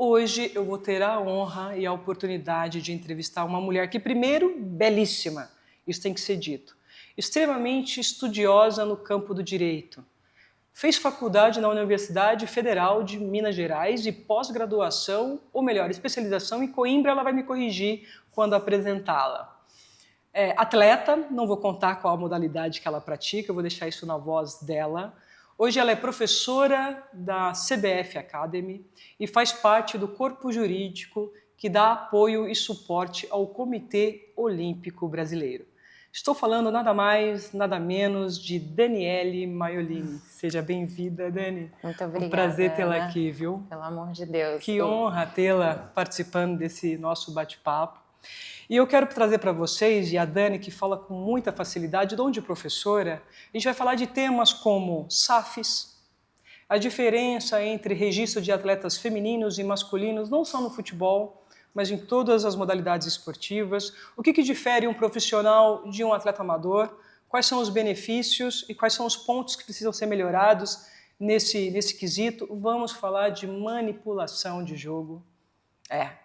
Hoje eu vou ter a honra e a oportunidade de entrevistar uma mulher que, primeiro, belíssima, isso tem que ser dito, extremamente estudiosa no campo do direito. Fez faculdade na Universidade Federal de Minas Gerais e pós-graduação, ou melhor, especialização em Coimbra, ela vai me corrigir quando apresentá-la. Atleta, não vou contar qual a modalidade que ela pratica, eu vou deixar isso na voz dela. Hoje ela é professora da CBF Academy e faz parte do corpo jurídico que dá apoio e suporte ao Comitê Olímpico Brasileiro. Estou falando nada mais, nada menos de Daniele Maiolini. Seja bem-vinda, Dani. Muito obrigada. Um prazer tê-la Ana. aqui, viu? Pelo amor de Deus. Que honra tê-la participando desse nosso bate-papo. E eu quero trazer para vocês, e a Dani, que fala com muita facilidade, de onde professora, a gente vai falar de temas como SAFs, a diferença entre registro de atletas femininos e masculinos, não só no futebol, mas em todas as modalidades esportivas, o que difere um profissional de um atleta amador, quais são os benefícios e quais são os pontos que precisam ser melhorados nesse quesito. Vamos falar de manipulação de jogo,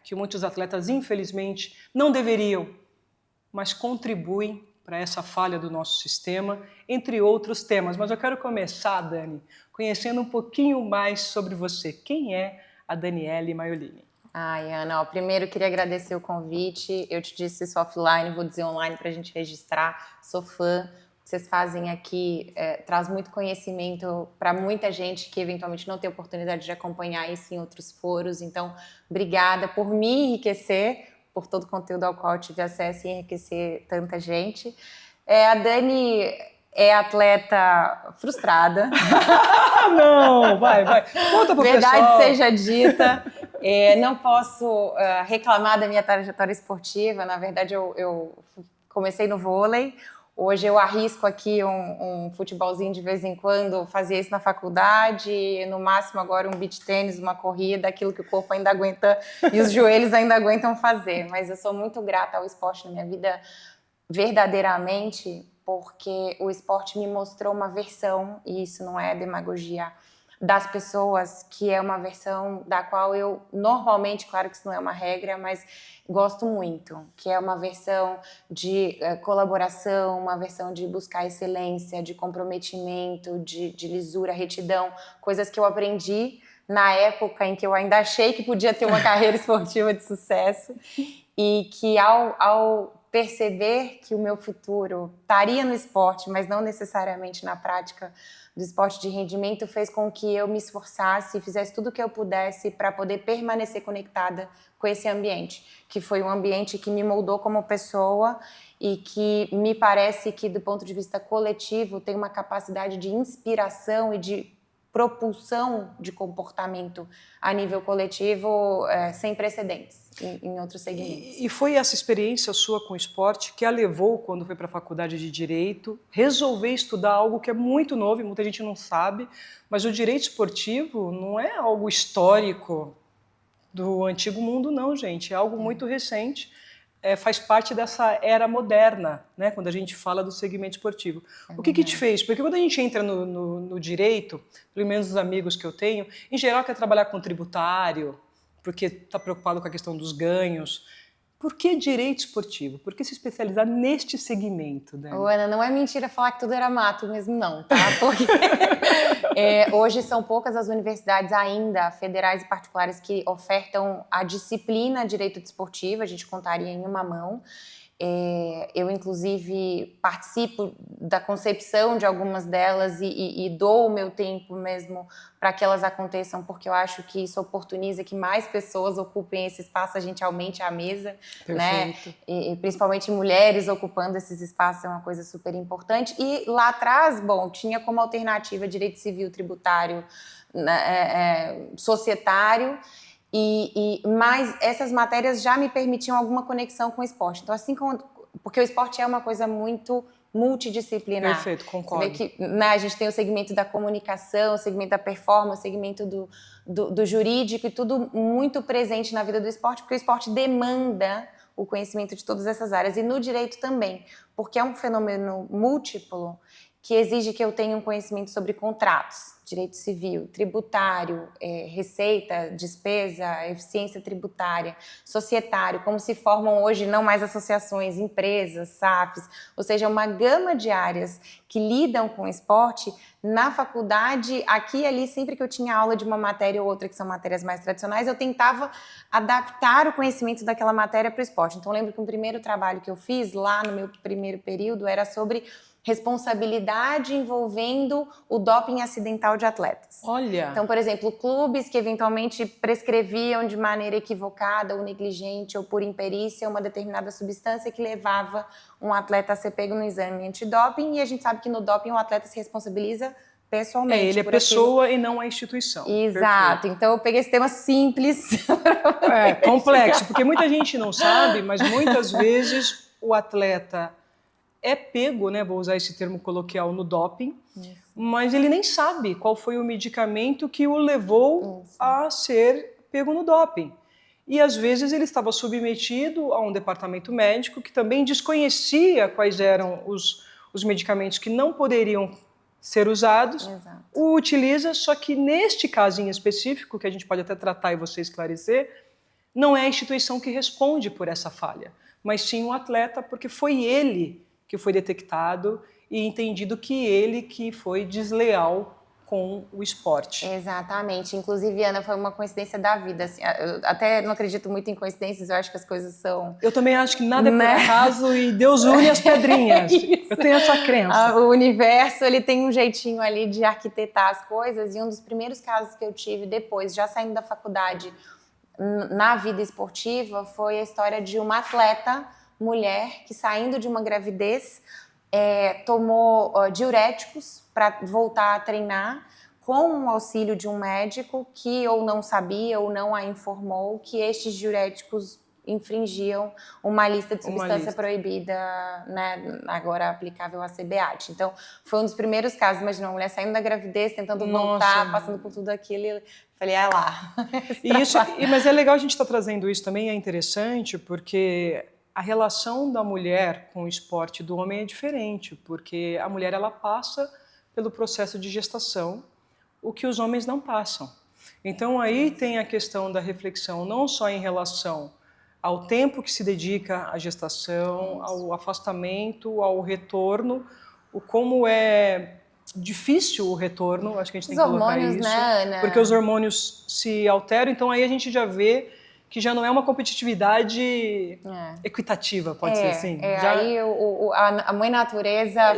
que muitos atletas, infelizmente, não deveriam, mas contribuem para essa falha do nosso sistema, entre outros temas. Mas eu quero começar, Dani, conhecendo um pouquinho mais sobre você. Quem é a Daniele Maiolini? Ai, Ana, primeiro eu queria agradecer o convite. Eu te disse isso offline, vou dizer online para a gente registrar. Sou fã. O que vocês fazem aqui traz muito conhecimento para muita gente que eventualmente não tem oportunidade de acompanhar isso em outros foros. Então, obrigada por me enriquecer, por todo o conteúdo ao qual eu tive acesso e enriquecer tanta gente. A Dani é atleta frustrada. Não, vai. Conta pro Verdade pessoal. seja dita. Não posso reclamar da minha trajetória esportiva. Na verdade, eu comecei no vôlei. Hoje eu arrisco aqui um futebolzinho de vez em quando, fazia isso na faculdade, no máximo agora um beach tênis, uma corrida, aquilo que o corpo ainda aguenta e os joelhos ainda aguentam fazer. Mas eu sou muito grata ao esporte na minha vida, verdadeiramente, porque o esporte me mostrou uma versão, e isso não é demagogia, das pessoas, que é uma versão da qual eu normalmente, claro que isso não é uma regra, mas gosto muito, que é uma versão de colaboração, uma versão de buscar excelência, de comprometimento, de lisura, retidão, coisas que eu aprendi na época em que eu ainda achei que podia ter uma carreira esportiva de sucesso e que ao perceber que o meu futuro estaria no esporte, mas não necessariamente na prática do esporte de rendimento, fez com que eu me esforçasse e fizesse tudo o que eu pudesse para poder permanecer conectada com esse ambiente, que foi um ambiente que me moldou como pessoa e que me parece que, do ponto de vista coletivo, tem uma capacidade de inspiração e de propulsão de comportamento a nível coletivo sem precedentes em outros segmentos. E foi essa experiência sua com o esporte que a levou, quando foi para a faculdade de Direito, resolver estudar algo que é muito novo e muita gente não sabe, mas o direito esportivo não é algo histórico do antigo mundo, não, gente. É algo muito recente, faz parte dessa era moderna, né, quando a gente fala do segmento esportivo. O que te fez? Porque quando a gente entra no direito, pelo menos os amigos que eu tenho, em geral quer trabalhar com tributário, porque está preocupado com a questão dos ganhos. Por que direito esportivo? Por que se especializar neste segmento, Dani? Ana, não é mentira falar que tudo era mato mesmo, não, tá? Porque hoje são poucas as universidades ainda, federais e particulares, que ofertam a disciplina direito desportivo, a gente contaria em uma mão. Eu, inclusive, participo da concepção de algumas delas e dou o meu tempo mesmo para que elas aconteçam, porque eu acho que isso oportuniza que mais pessoas ocupem esse espaço, a gente aumente a mesa, né? E principalmente mulheres ocupando esses espaços é uma coisa super importante. E lá atrás, bom, tinha como alternativa direito civil, tributário, societário, mas essas matérias já me permitiam alguma conexão com o esporte. Então, assim como, porque o esporte é uma coisa muito multidisciplinar. Perfeito, concordo. Você vê que, né, a gente tem o segmento da comunicação, o segmento da performance, o segmento do jurídico e tudo muito presente na vida do esporte, porque o esporte demanda o conhecimento de todas essas áreas. E no direito também, porque é um fenômeno múltiplo que exige que eu tenha um conhecimento sobre contratos, direito civil, tributário, receita, despesa, eficiência tributária, societário, como se formam hoje não mais associações, empresas, SAFs, ou seja, uma gama de áreas que lidam com esporte. Na faculdade, aqui e ali, sempre que eu tinha aula de uma matéria ou outra, que são matérias mais tradicionais, eu tentava adaptar o conhecimento daquela matéria para o esporte. Então, eu lembro que o primeiro trabalho que eu fiz lá no meu primeiro período era sobre responsabilidade envolvendo o doping acidental de atletas. Olha! Então, por exemplo, clubes que eventualmente prescreviam de maneira equivocada ou negligente ou por imperícia uma determinada substância que levava um atleta a ser pego no exame antidoping, e a gente sabe que no doping o atleta se responsabiliza pessoalmente. Ele é pessoa e não a instituição. Exato. Perfeito. Então eu peguei esse tema simples. Complexo, porque muita gente não sabe, mas muitas vezes o atleta é pego, né, vou usar esse termo coloquial, no doping, mas ele nem sabe qual foi o medicamento que o levou a ser pego no doping. E às vezes ele estava submetido a um departamento médico que também desconhecia quais eram os medicamentos que não poderiam ser usados, o utiliza, só que neste caso em específico, que a gente pode até tratar e você esclarecer, não é a instituição que responde por essa falha, mas sim o atleta, porque foi ele que foi detectado e entendido que ele que foi desleal com o esporte. Exatamente. Inclusive, Ana, foi uma coincidência da vida. Assim, eu até não acredito muito em coincidências, eu acho que as coisas são... Eu também acho que nada é por acaso e Deus une as pedrinhas. Eu tenho essa crença. O universo, ele tem um jeitinho ali de arquitetar as coisas, e um dos primeiros casos que eu tive depois, já saindo da faculdade, na vida esportiva, foi a história de uma atleta mulher que, saindo de uma gravidez, tomou diuréticos para voltar a treinar, com o auxílio de um médico que ou não sabia ou não a informou que estes diuréticos infringiam uma lista de substância proibida, né, agora aplicável à CBAT. Então, foi um dos primeiros casos. Imagina, uma mulher saindo da gravidez, tentando voltar, passando por tudo aquilo, e falei, lá. Mas é legal a gente estar trazendo isso também, é interessante, porque a relação da mulher com o esporte do homem é diferente, porque a mulher ela passa pelo processo de gestação, o que os homens não passam. Então aí tem a questão da reflexão, não só em relação ao tempo que se dedica à gestação, ao afastamento, ao retorno, o como é difícil o retorno, acho que a gente tem que colocar isso, né, Ana? Porque os hormônios se alteram, então aí a gente já vê que já não é uma competitividade equitativa, pode ser assim. Aí a mãe natureza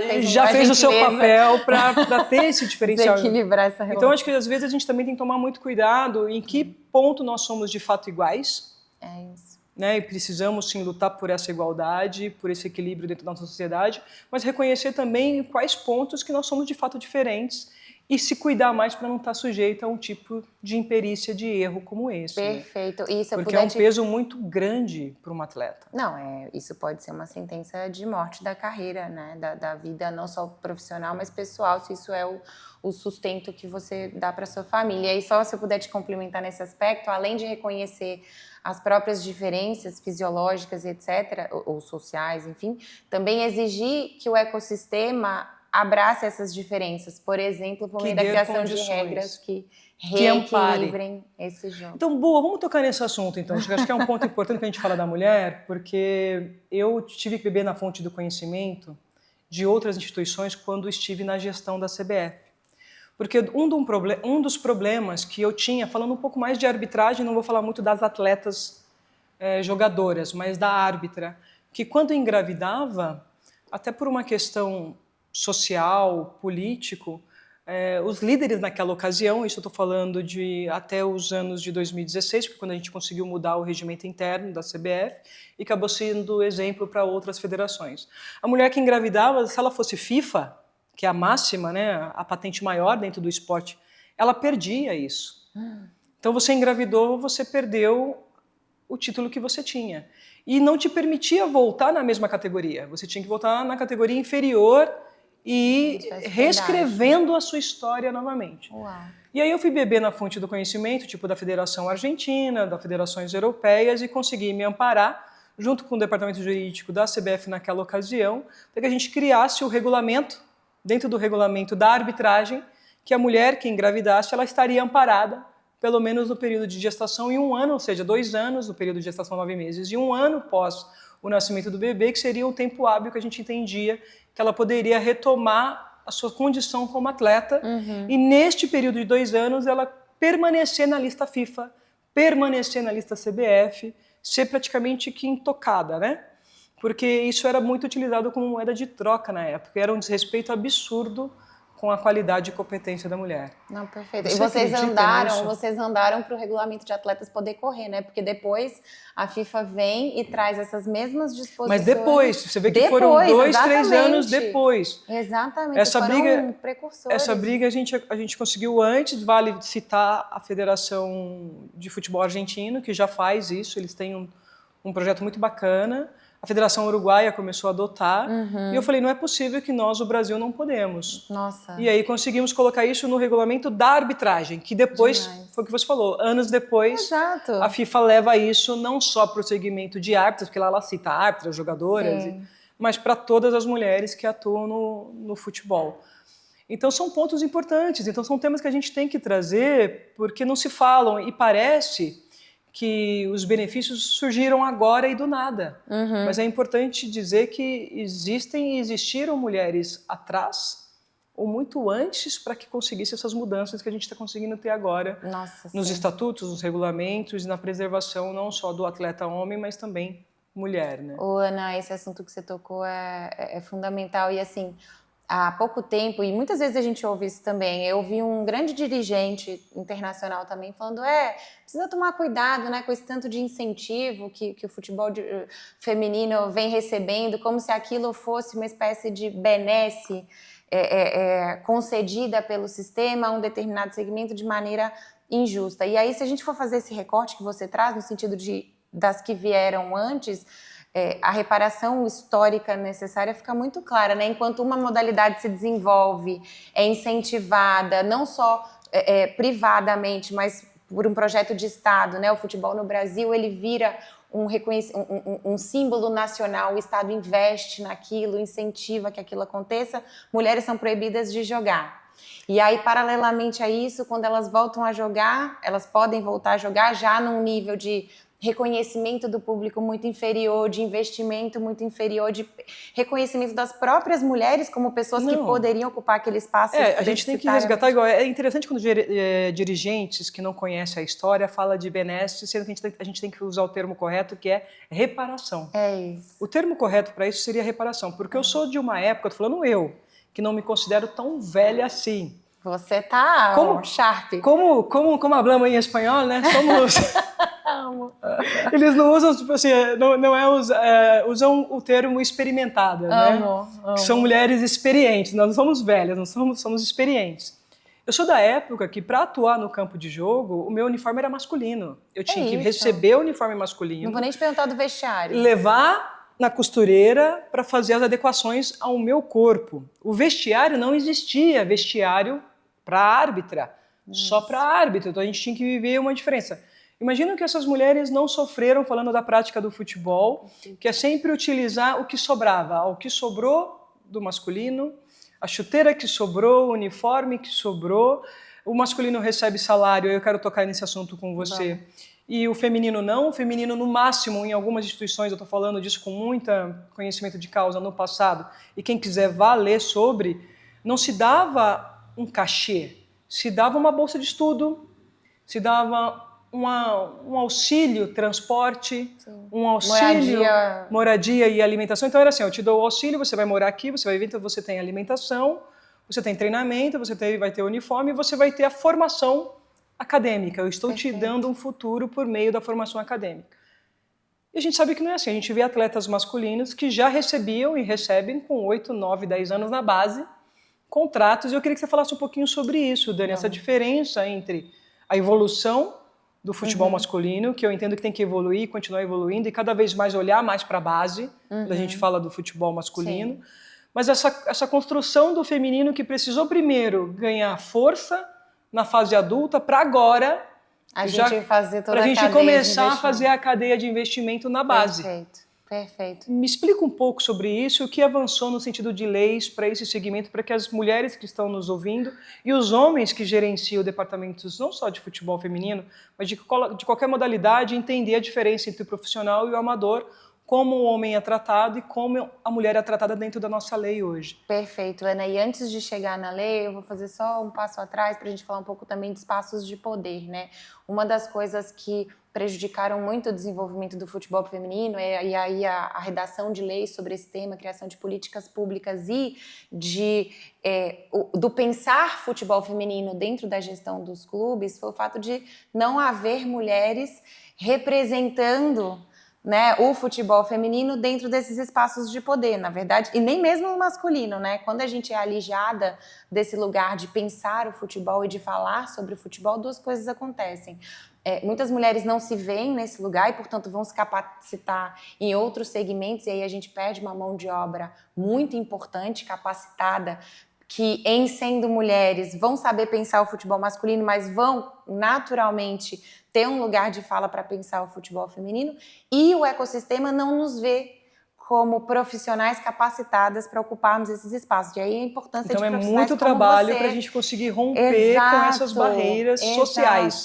fez o seu papel para ter esse diferencial. Desequilibrar essa relação. Então, acho que às vezes a gente também tem que tomar muito cuidado em que ponto nós somos de fato iguais. É isso. Né, e precisamos sim lutar por essa igualdade, por esse equilíbrio dentro da nossa sociedade, mas reconhecer também em quais pontos que nós somos de fato diferentes e se cuidar mais para não estar sujeito a um tipo de imperícia, de erro como esse. Perfeito. Né? Porque é um peso muito grande para um atleta. Não, isso pode ser uma sentença de morte da carreira, né? Da vida não só profissional, mas pessoal, se isso é o sustento que você dá para sua família. E só se eu puder te complementar nesse aspecto, além de reconhecer as próprias diferenças fisiológicas, etc., ou sociais, enfim, também exigir que o ecossistema abrace essas diferenças, por exemplo, por meio da criação de regras que reequilibrem esse jogo. Então, boa, vamos tocar nesse assunto, então. Acho que é um ponto importante que a gente fala da mulher, porque eu tive que beber na fonte do conhecimento de outras instituições quando estive na gestão da CBF. Porque um dos problemas que eu tinha, falando um pouco mais de arbitragem, não vou falar muito das atletas jogadoras, mas da árbitra, que quando engravidava, até por uma questão social, político, os líderes naquela ocasião, isso eu estou falando de até os anos de 2016, porque quando a gente conseguiu mudar o regimento interno da CBF, e acabou sendo exemplo para outras federações. A mulher que engravidava, se ela fosse FIFA, que é a máxima, né, a patente maior dentro do esporte, ela perdia isso. Então você engravidou, você perdeu o título que você tinha. E não te permitia voltar na mesma categoria. Você tinha que voltar na categoria inferior e ir reescrevendo a sua história novamente. Uau. E aí eu fui beber na fonte do conhecimento, tipo da Federação Argentina, das federações europeias, e consegui me amparar, junto com o departamento jurídico da CBF naquela ocasião, para que a gente criasse o regulamento dentro do regulamento da arbitragem, que a mulher que engravidasse, ela estaria amparada, pelo menos no período de gestação, em 1 ano, ou seja, 2 anos no período de gestação, 9 meses, e 1 ano após o nascimento do bebê, que seria o tempo hábil que a gente entendia que ela poderia retomar a sua condição como atleta, e neste período de 2 anos ela permanecer na lista FIFA, permanecer na lista CBF, ser praticamente que intocada, né? Porque isso era muito utilizado como moeda de troca na época, era um desrespeito absurdo com a qualidade e competência da mulher. Não, perfeito. Você E acredita vocês andaram para o regulamento de atletas poder correr, né? Porque depois a FIFA vem e traz essas mesmas disposições. Mas depois, você vê que foram 2, 3 anos depois. Exatamente, Essa precursores. Essa briga a gente conseguiu antes, vale citar a Federação de Futebol Argentino, que já faz isso, eles têm um projeto muito bacana. A Federação Uruguaia começou a adotar, e eu falei, não é possível que nós, o Brasil, não podemos. Nossa. E aí conseguimos colocar isso no regulamento da arbitragem, que depois, foi o que você falou, anos depois, Exato. a FIFA leva isso não só para o segmento de árbitros, porque lá ela cita árbitras, jogadoras, mas para todas as mulheres que atuam no futebol. Então são pontos importantes, então são temas que a gente tem que trazer, porque não se falam, e parece que os benefícios surgiram agora e do nada. Mas é importante dizer que existem e existiram mulheres atrás ou muito antes para que conseguisse essas mudanças que a gente está conseguindo ter agora nos estatutos, nos regulamentos e na preservação não só do atleta homem, mas também mulher, né? Ô, Ana, esse assunto que você tocou é fundamental e assim, há pouco tempo, e muitas vezes a gente ouve isso também, eu ouvi um grande dirigente internacional também falando, precisa tomar cuidado, né, com esse tanto de incentivo que o futebol feminino vem recebendo, como se aquilo fosse uma espécie de benesse concedida pelo sistema a um determinado segmento de maneira injusta. E aí, se a gente for fazer esse recorte que você traz, no sentido das que vieram antes, a reparação histórica necessária fica muito clara, né? Enquanto uma modalidade se desenvolve, é incentivada, não só privadamente, mas por um projeto de Estado, né? O futebol no Brasil, ele vira um símbolo nacional, o Estado investe naquilo, incentiva que aquilo aconteça, mulheres são proibidas de jogar. E aí, paralelamente a isso, quando elas voltam a jogar, elas podem voltar a jogar já num nível de reconhecimento do público muito inferior, de investimento muito inferior, de reconhecimento das próprias mulheres como pessoas que poderiam ocupar aquele espaço. A gente tem que resgatar igual. É interessante quando dirigentes que não conhecem a história falam de benesse, sendo que a gente tem que usar o termo correto, que é reparação. É isso. O termo correto para isso seria reparação, porque eu sou de uma época, tô falando eu, que não me considero tão velha assim. Você tá sharp. Como hablamos em espanhol, né? Somos... Eles não usam, tipo assim, usam o termo experimentada, né? Que são mulheres experientes, nós não somos velhas, nós somos experientes. Eu sou da época que, para atuar no campo de jogo, o meu uniforme era masculino. Eu tinha que receber o uniforme masculino. Não vou nem te perguntar do vestiário. Levar na costureira para fazer as adequações ao meu corpo. O vestiário não existia, vestiário para árbitra, só para árbitro. Então a gente tinha que viver uma diferença. Imagina que essas mulheres não sofreram, falando da prática do futebol, que é sempre utilizar o que sobrava, o que sobrou do masculino, a chuteira que sobrou, o uniforme que sobrou, o masculino recebe salário, eu quero tocar nesse assunto com você, e o feminino não, o feminino no máximo, em algumas instituições, eu estou falando disso com muito conhecimento de causa no passado, e quem quiser vá ler sobre, não se dava um cachê, se dava uma bolsa de estudo, se dava um auxílio transporte, um auxílio moradia e alimentação. Então era assim, eu te dou o auxílio, você vai morar aqui, você vai vir, então você tem alimentação, você tem treinamento, vai ter uniforme, você vai ter a formação acadêmica. Eu estou te dando um futuro por meio da formação acadêmica. E a gente sabe que não é assim. A gente vê atletas masculinos que já recebiam e recebem com 8, 9, 10 anos na base contratos. E eu queria que você falasse um pouquinho sobre isso, Dani, essa diferença entre a evolução do futebol masculino, que eu entendo que tem que evoluir, continuar evoluindo e cada vez mais olhar mais para a base, quando a gente fala do futebol masculino. Sim. Mas essa construção do feminino que precisou primeiro ganhar força na fase adulta para agora a gente fazer toda a gente começar a fazer a cadeia de investimento na base. Perfeito. Perfeito. Me explica um pouco sobre isso, o que avançou no sentido de leis para esse segmento, para que as mulheres que estão nos ouvindo e os homens que gerenciam departamentos não só de futebol feminino, mas de qualquer modalidade, entender a diferença entre o profissional e o amador, como o homem é tratado e como a mulher é tratada dentro da nossa lei hoje. Perfeito, Ana. E antes de chegar na lei, eu vou fazer só um passo atrás para a gente falar um pouco também de espaços de poder, né? Uma das coisas que prejudicaram muito o desenvolvimento do futebol feminino e aí a redação de leis sobre esse tema, criação de políticas públicas e do pensar futebol feminino dentro da gestão dos clubes foi o fato de não haver mulheres representando, né, o futebol feminino dentro desses espaços de poder, na verdade, e nem mesmo o masculino, né? Quando a gente é alijada desse lugar de pensar o futebol e de falar sobre o futebol, duas coisas acontecem. Muitas mulheres não se veem nesse lugar e, portanto, vão se capacitar em outros segmentos, e aí a gente perde uma mão de obra muito importante, capacitada, que, em sendo mulheres, vão saber pensar o futebol masculino, mas vão naturalmente ter um lugar de fala para pensar o futebol feminino, e o ecossistema não nos vê como profissionais capacitadas para ocuparmos esses espaços. E aí a importância de profissionais como você. Então é muito trabalho para a gente conseguir romper com essas barreiras sociais.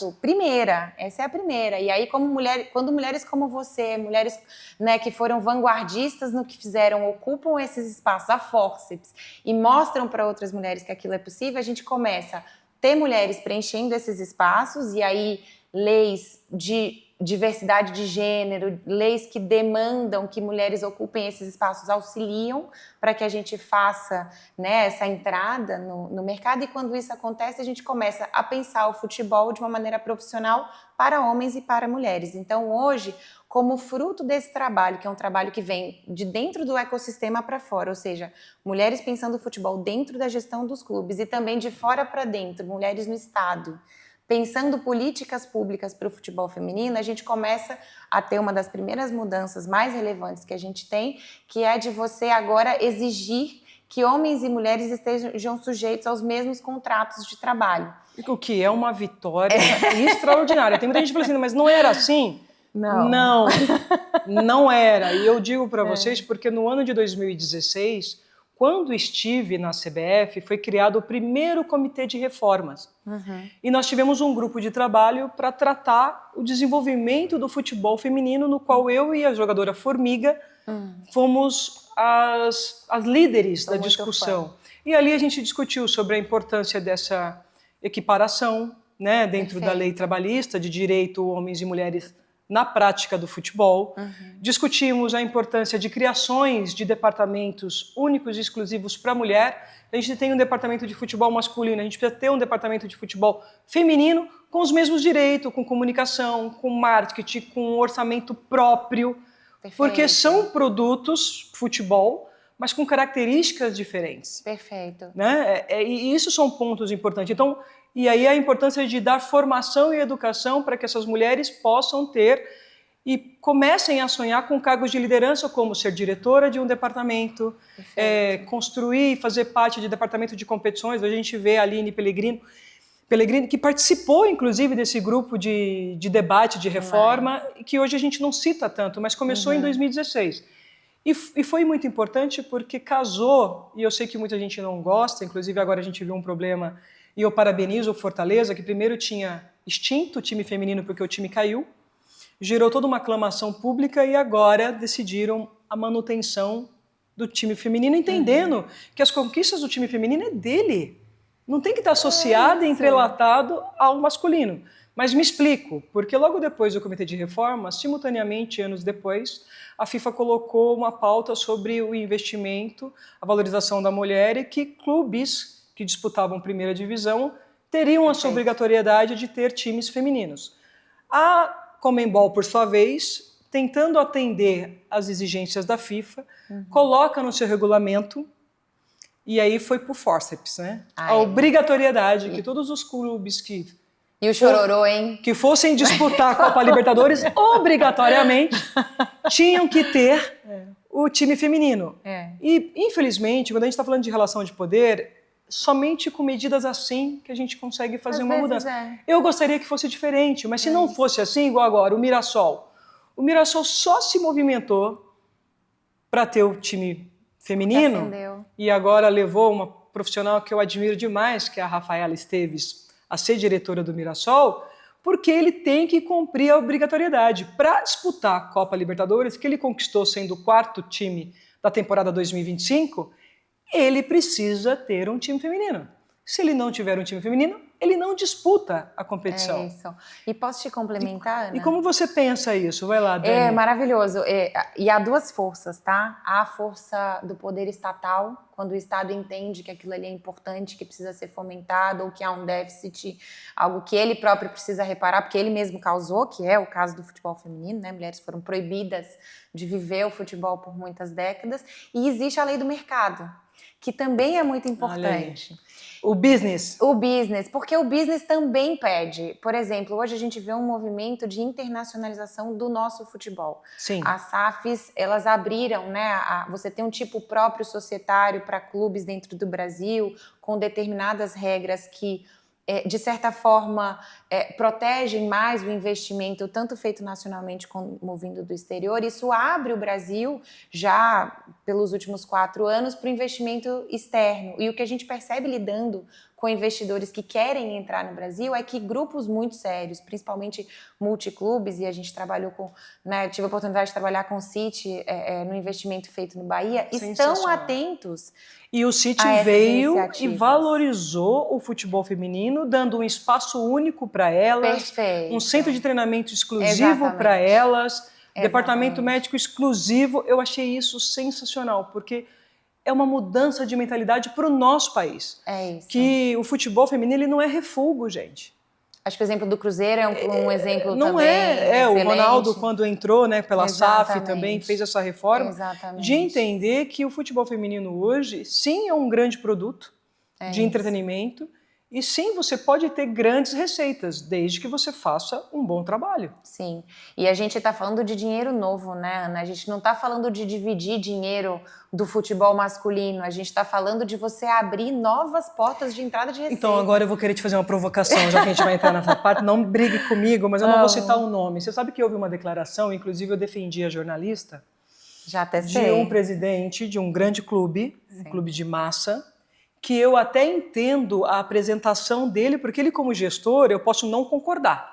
Essa é a primeira. E aí quando mulheres como você, mulheres, né, que foram vanguardistas no que fizeram, ocupam esses espaços a fórceps e mostram para outras mulheres que aquilo é possível, a gente começa a ter mulheres preenchendo esses espaços, e aí leis de diversidade de gênero, leis que demandam que mulheres ocupem esses espaços auxiliam para que a gente faça, né, essa entrada no mercado, e quando isso acontece a gente começa a pensar o futebol de uma maneira profissional para homens e para mulheres. Então hoje, como fruto desse trabalho, que é um trabalho que vem de dentro do ecossistema para fora, ou seja, mulheres pensando o futebol dentro da gestão dos clubes e também de fora para dentro, mulheres no Estado, pensando políticas públicas para o futebol feminino, a gente começa a ter uma das primeiras mudanças mais relevantes que a gente tem, que é de você agora exigir que homens e mulheres estejam sujeitos aos mesmos contratos de trabalho. O que é uma vitória extraordinária. Tem muita gente que fala assim, mas não era assim? Não era. E eu digo para vocês porque no ano de 2016... quando estive na CBF, foi criado o primeiro comitê de reformas. E nós tivemos um grupo de trabalho para tratar o desenvolvimento do futebol feminino, no qual eu e a jogadora Formiga fomos as líderes da discussão. E ali a gente discutiu sobre a importância dessa equiparação, né, dentro da lei trabalhista, de direito homens e mulheres na prática do futebol. Discutimos a importância de criações de departamentos únicos e exclusivos para a mulher. A gente tem um departamento de futebol masculino, a gente precisa ter um departamento de futebol feminino com os mesmos direitos, com comunicação, com marketing, com orçamento próprio, porque são produtos, futebol, mas com características diferentes. Perfeito. Né? E isso são pontos importantes. Então, e aí a importância de dar formação e educação para que essas mulheres possam ter e comecem a sonhar com cargos de liderança, como ser diretora de um departamento, construir e fazer parte de departamento de competições. A gente vê a Aline Pellegrino, que participou, inclusive, desse grupo de debate, de reforma, que hoje a gente não cita tanto, mas começou em 2016. E foi muito importante porque casou, e eu sei que muita gente não gosta, inclusive agora a gente viu um problema. E eu parabenizo o Fortaleza, que primeiro tinha extinto o time feminino porque o time caiu, gerou toda uma aclamação pública e agora decidiram a manutenção do time feminino, entendendo que as conquistas do time feminino é dele. Não tem que estar associado e entrelatado ao masculino. Mas me explico, porque logo depois do Comitê de Reforma, simultaneamente, anos depois, a FIFA colocou uma pauta sobre o investimento, a valorização da mulher e que clubes que disputavam primeira divisão teriam essa obrigatoriedade de ter times femininos. A Conmebol, por sua vez, tentando atender às exigências da FIFA, coloca no seu regulamento, e aí foi por fórceps, né? A obrigatoriedade que todos os clubes E o chororô, hein? que fossem disputar a Copa Libertadores, obrigatoriamente, tinham que ter o time feminino. E, infelizmente, quando a gente está falando de relação de poder, somente com medidas assim que a gente consegue fazer uma mudança. Eu gostaria que fosse diferente, mas se não fosse assim, igual agora, o Mirassol só se movimentou para ter o time feminino. Acendeu. E agora levou uma profissional que eu admiro demais, que é a Rafaela Esteves, a ser diretora do Mirassol, porque ele tem que cumprir a obrigatoriedade. Para disputar a Copa Libertadores, que ele conquistou sendo o 4º time da temporada 2025, ele precisa ter um time feminino. Se ele não tiver um time feminino, ele não disputa a competição. É isso. E posso te complementar, Ana? E como você pensa isso? Vai lá, Dani. É maravilhoso. E há duas forças, tá? Há a força do poder estatal, quando o Estado entende que aquilo ali é importante, que precisa ser fomentado, ou que há um déficit, algo que ele próprio precisa reparar, porque ele mesmo causou, que é o caso do futebol feminino, né? Mulheres foram proibidas de viver o futebol por muitas décadas. E existe a lei do mercado, que também é muito importante. O business. O business, porque o business também pede. Por exemplo, hoje a gente vê um movimento de internacionalização do nosso futebol. Sim. As SAFs, elas abriram, né? Você tem um tipo próprio societário para clubes dentro do Brasil, com determinadas regras que, de certa forma, protegem mais o investimento, tanto feito nacionalmente como vindo do exterior. Isso abre o Brasil, já pelos últimos 4 anos, para o investimento externo. E o que a gente percebe lidando com investidores que querem entrar no Brasil é que grupos muito sérios, principalmente multiclubes, e a gente trabalhou com, né, tive a oportunidade de trabalhar com o City no investimento feito no Bahia, estão atentos. E o City veio e valorizou o futebol feminino, dando um espaço único para elas, um centro de treinamento exclusivo para elas, departamento médico exclusivo. Eu achei isso sensacional, porque é uma mudança de mentalidade para o nosso país. É isso. Que o futebol feminino ele não é refúgio, gente. Acho que o exemplo do Cruzeiro é um exemplo não também excelente. O Ronaldo, quando entrou, né, pela SAF, também fez essa reforma. Exatamente. De entender que o futebol feminino hoje, sim, é um grande produto de entretenimento, e sim, você pode ter grandes receitas, desde que você faça um bom trabalho. Sim, e a gente está falando de dinheiro novo, né, Ana? A gente não está falando de dividir dinheiro do futebol masculino, a gente está falando de você abrir novas portas de entrada de receita. Então agora eu vou querer te fazer uma provocação, já que a gente vai entrar nessa parte. Não brigue comigo, mas eu não vou citar o nome. Você sabe que houve uma declaração, inclusive eu defendi a jornalista, já até de sei. um presidente de um grande clube, um clube de massa, que eu até entendo a apresentação dele, porque ele como gestor, eu posso não concordar,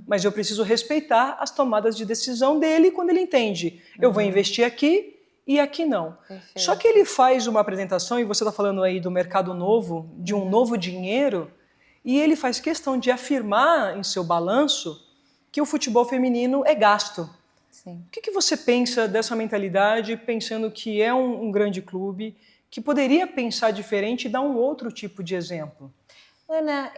mas eu preciso respeitar as tomadas de decisão dele quando ele entende. Eu vou investir aqui e aqui não. Perfeito. Só que ele faz uma apresentação, e você está falando aí do mercado novo, de um novo dinheiro, e ele faz questão de afirmar em seu balanço que o futebol feminino é gasto. Sim. O que você pensa dessa mentalidade, pensando que é um grande clube, que poderia pensar diferente e dar um outro tipo de exemplo? Ana,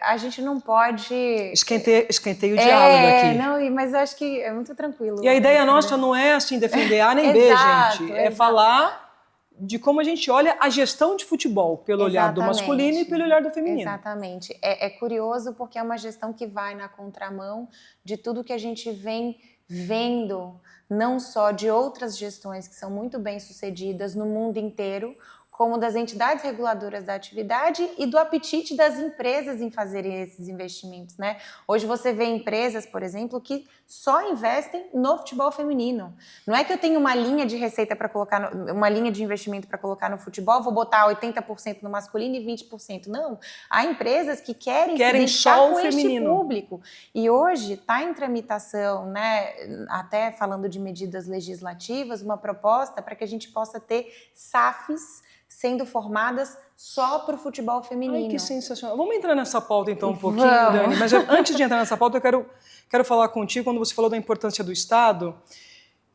a gente não pode... Esquentei o diálogo aqui. Não, mas eu acho que é muito tranquilo. E a ideia nossa não é assim defender A nem B, gente. É falar de como a gente olha a gestão de futebol, pelo olhar do masculino e pelo olhar do feminino. Exatamente. É curioso porque é uma gestão que vai na contramão de tudo que a gente vem vendo, não só de outras gestões que são muito bem sucedidas no mundo inteiro, como das entidades reguladoras da atividade e do apetite das empresas em fazerem esses investimentos, né? Hoje você vê empresas, por exemplo, que só investem no futebol feminino. Não é que eu tenho uma linha de receita para colocar, uma linha de investimento para colocar no futebol, vou botar 80% no masculino e 20%. Não. Há empresas que querem se identificar só o com feminino. este público. E hoje está em tramitação, né, até falando de medidas legislativas, uma proposta para que a gente possa ter SAFs sendo formadas só para o futebol feminino. Ai, que sensacional. Vamos entrar nessa pauta então um pouquinho, Dani. Mas antes de entrar nessa pauta, eu quero falar contigo, quando você falou da importância do Estado,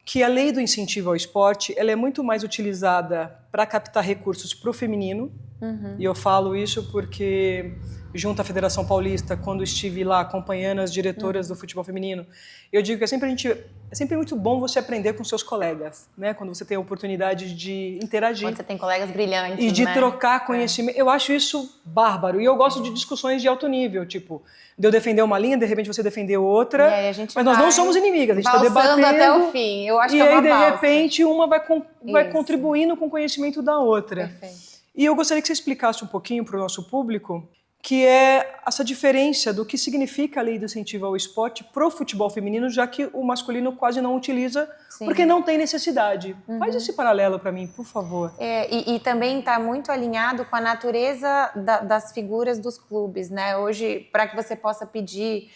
que a lei do incentivo ao esporte ela é muito mais utilizada para captar recursos para o feminino. E eu falo isso porque, junto à Federação Paulista, quando estive lá acompanhando as diretoras do futebol feminino, eu digo que é sempre muito bom você aprender com seus colegas, né? Quando você tem a oportunidade de interagir. Quando você tem colegas brilhantes, e de trocar conhecimento. Eu acho isso bárbaro. E eu gosto de discussões de alto nível, tipo, de eu defender uma linha, de repente você defender outra. E aí a gente mas nós não somos inimigas, a gente está debatendo até o fim. Eu acho que e é uma aí, de valsa. repente, uma vai contribuindo com o conhecimento da outra. Perfeito. E eu gostaria que você explicasse um pouquinho para o nosso público que é essa diferença do que significa a lei do incentivo ao esporte para o futebol feminino, já que o masculino quase não utiliza, Sim. porque não tem necessidade. Faz esse paralelo para mim, por favor. E também está muito alinhado com a natureza das figuras dos clubes, né? Hoje, para que você possa pedir,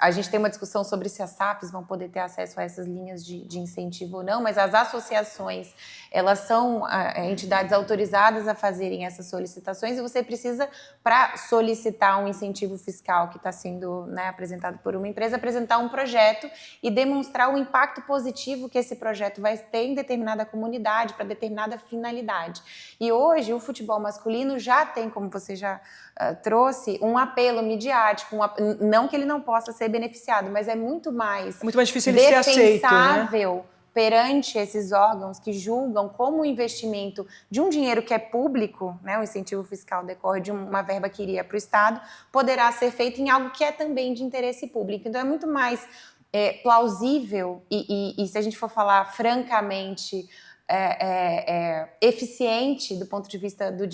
a gente tem uma discussão sobre se as SAFs vão poder ter acesso a essas linhas de incentivo ou não, mas as associações, elas são entidades autorizadas a fazerem essas solicitações, e você precisa, para solicitar um incentivo fiscal que está sendo, né, apresentado por uma empresa, apresentar um projeto e demonstrar o impacto positivo que esse projeto vai ter em determinada comunidade, para determinada finalidade. E hoje o futebol masculino já tem, como você já trouxe, um apelo midiático, não que ele não possa ser beneficiado, mas é muito mais difícil ele ser aceito, defensável perante esses órgãos que julgam como o investimento de um dinheiro que é público, né, o incentivo fiscal decorre de uma verba que iria para o Estado, poderá ser feito em algo que é também de interesse público. Então é muito mais plausível e se a gente for falar francamente, eficiente do ponto de vista do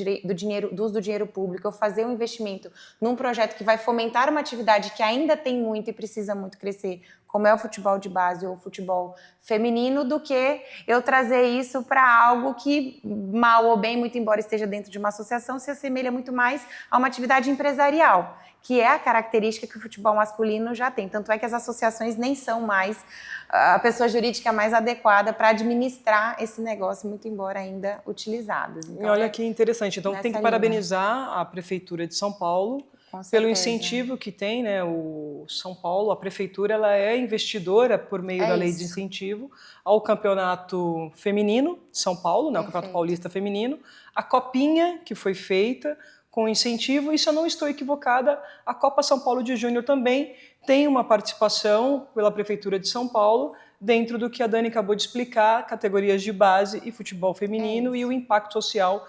uso do dinheiro público, eu fazer um investimento num projeto que vai fomentar uma atividade que ainda tem muito e precisa muito crescer, como é o futebol de base ou o futebol feminino, do que eu trazer isso para algo que, mal ou bem, muito embora esteja dentro de uma associação, se assemelha muito mais a uma atividade empresarial, que é a característica que o futebol masculino já tem. Tanto é que as associações nem são mais a pessoa jurídica mais adequada para administrar esse negócio, muito embora ainda utilizadas. Então, e olha que interessante. Então tem que parabenizar a Prefeitura de São Paulo pelo incentivo que tem, né? O São Paulo, a Prefeitura, ela é investidora por meio da lei de incentivo ao campeonato feminino de São Paulo, né? O Campeonato Paulista Feminino, a copinha que foi feita com incentivo, e se eu não estou equivocada, a Copa São Paulo de Júnior também tem uma participação pela Prefeitura de São Paulo, dentro do que a Dani acabou de explicar, categorias de base e futebol feminino e o impacto social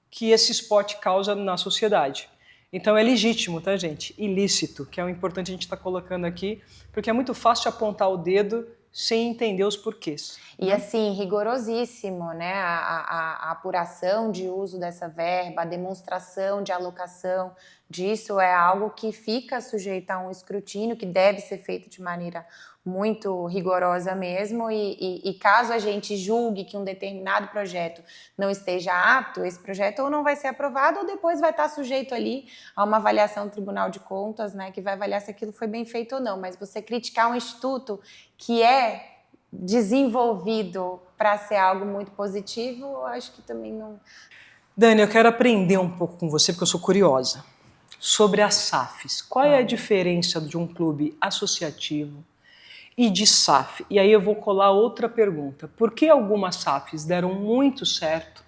que esse esporte causa na sociedade. Então é legítimo, tá, gente? Ilícito, que é o importante a gente estar colocando aqui, porque é muito fácil apontar o dedo sem entender os porquês. E assim, rigorosíssimo, né? A apuração de uso dessa verba, a demonstração de alocação disso é algo que fica sujeito a um escrutínio que deve ser feito de maneira muito rigorosa mesmo, e caso a gente julgue que um determinado projeto não esteja apto, esse projeto ou não vai ser aprovado ou depois vai estar sujeito ali a uma avaliação do Tribunal de Contas, né, que vai avaliar se aquilo foi bem feito ou não. Mas você criticar um instituto que é desenvolvido para ser algo muito positivo, eu acho que também não... Dani, eu quero aprender um pouco com você, porque eu sou curiosa, sobre as SAFs. Qual é a diferença de um clube associativo e de SAF? E aí eu vou colar outra pergunta. Por que algumas SAFs deram muito certo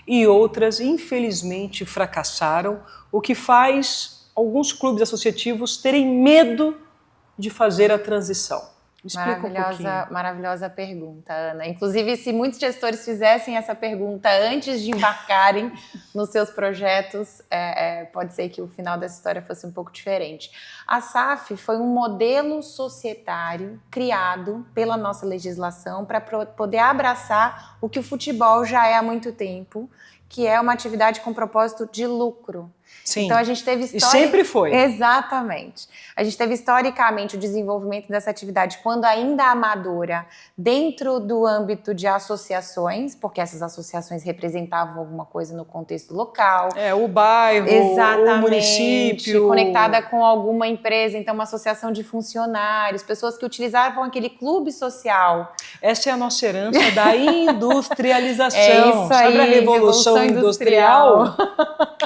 e outras, infelizmente, fracassaram, o que faz alguns clubes associativos terem medo de fazer a transição? Me explica um pouquinho. Maravilhosa pergunta, Ana. Inclusive, se muitos gestores fizessem essa pergunta antes de embarcarem nos seus projetos, pode ser que o final dessa história fosse um pouco diferente. A SAF foi um modelo societário criado pela nossa legislação para poder abraçar o que o futebol já é há muito tempo, que é uma atividade com propósito de lucro. Sim, então a gente teve e sempre foi. Exatamente. A gente teve historicamente o desenvolvimento dessa atividade quando ainda amadora, dentro do âmbito de associações, porque essas associações representavam alguma coisa no contexto local. O bairro, o município. Conectada com alguma empresa, então uma associação de funcionários, pessoas que utilizavam aquele clube social. Essa é a nossa herança da industrialização. Isso aí, sabe a Revolução Industrial?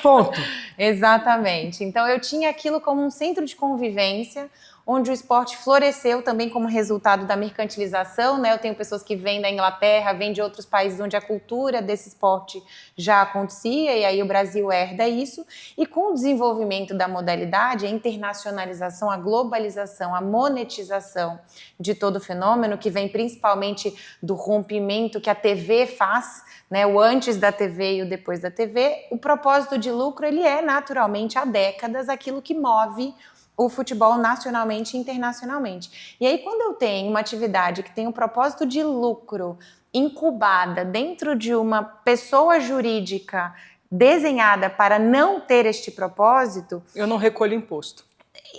Ponto. Exatamente. Então eu tinha aquilo como um centro de convivência, onde o esporte floresceu também como resultado da mercantilização, né? Eu tenho pessoas que vêm da Inglaterra, vêm de outros países onde a cultura desse esporte já acontecia, e aí o Brasil herda isso. E com o desenvolvimento da modalidade, a internacionalização, a globalização, a monetização de todo o fenômeno, que vem principalmente do rompimento que a TV faz, né, o antes da TV e o depois da TV, o propósito de lucro, ele é naturalmente há décadas aquilo que move o futebol nacionalmente e internacionalmente. E aí, quando eu tenho uma atividade que tem um propósito de lucro incubada dentro de uma pessoa jurídica desenhada para não ter este propósito... Eu não recolho imposto.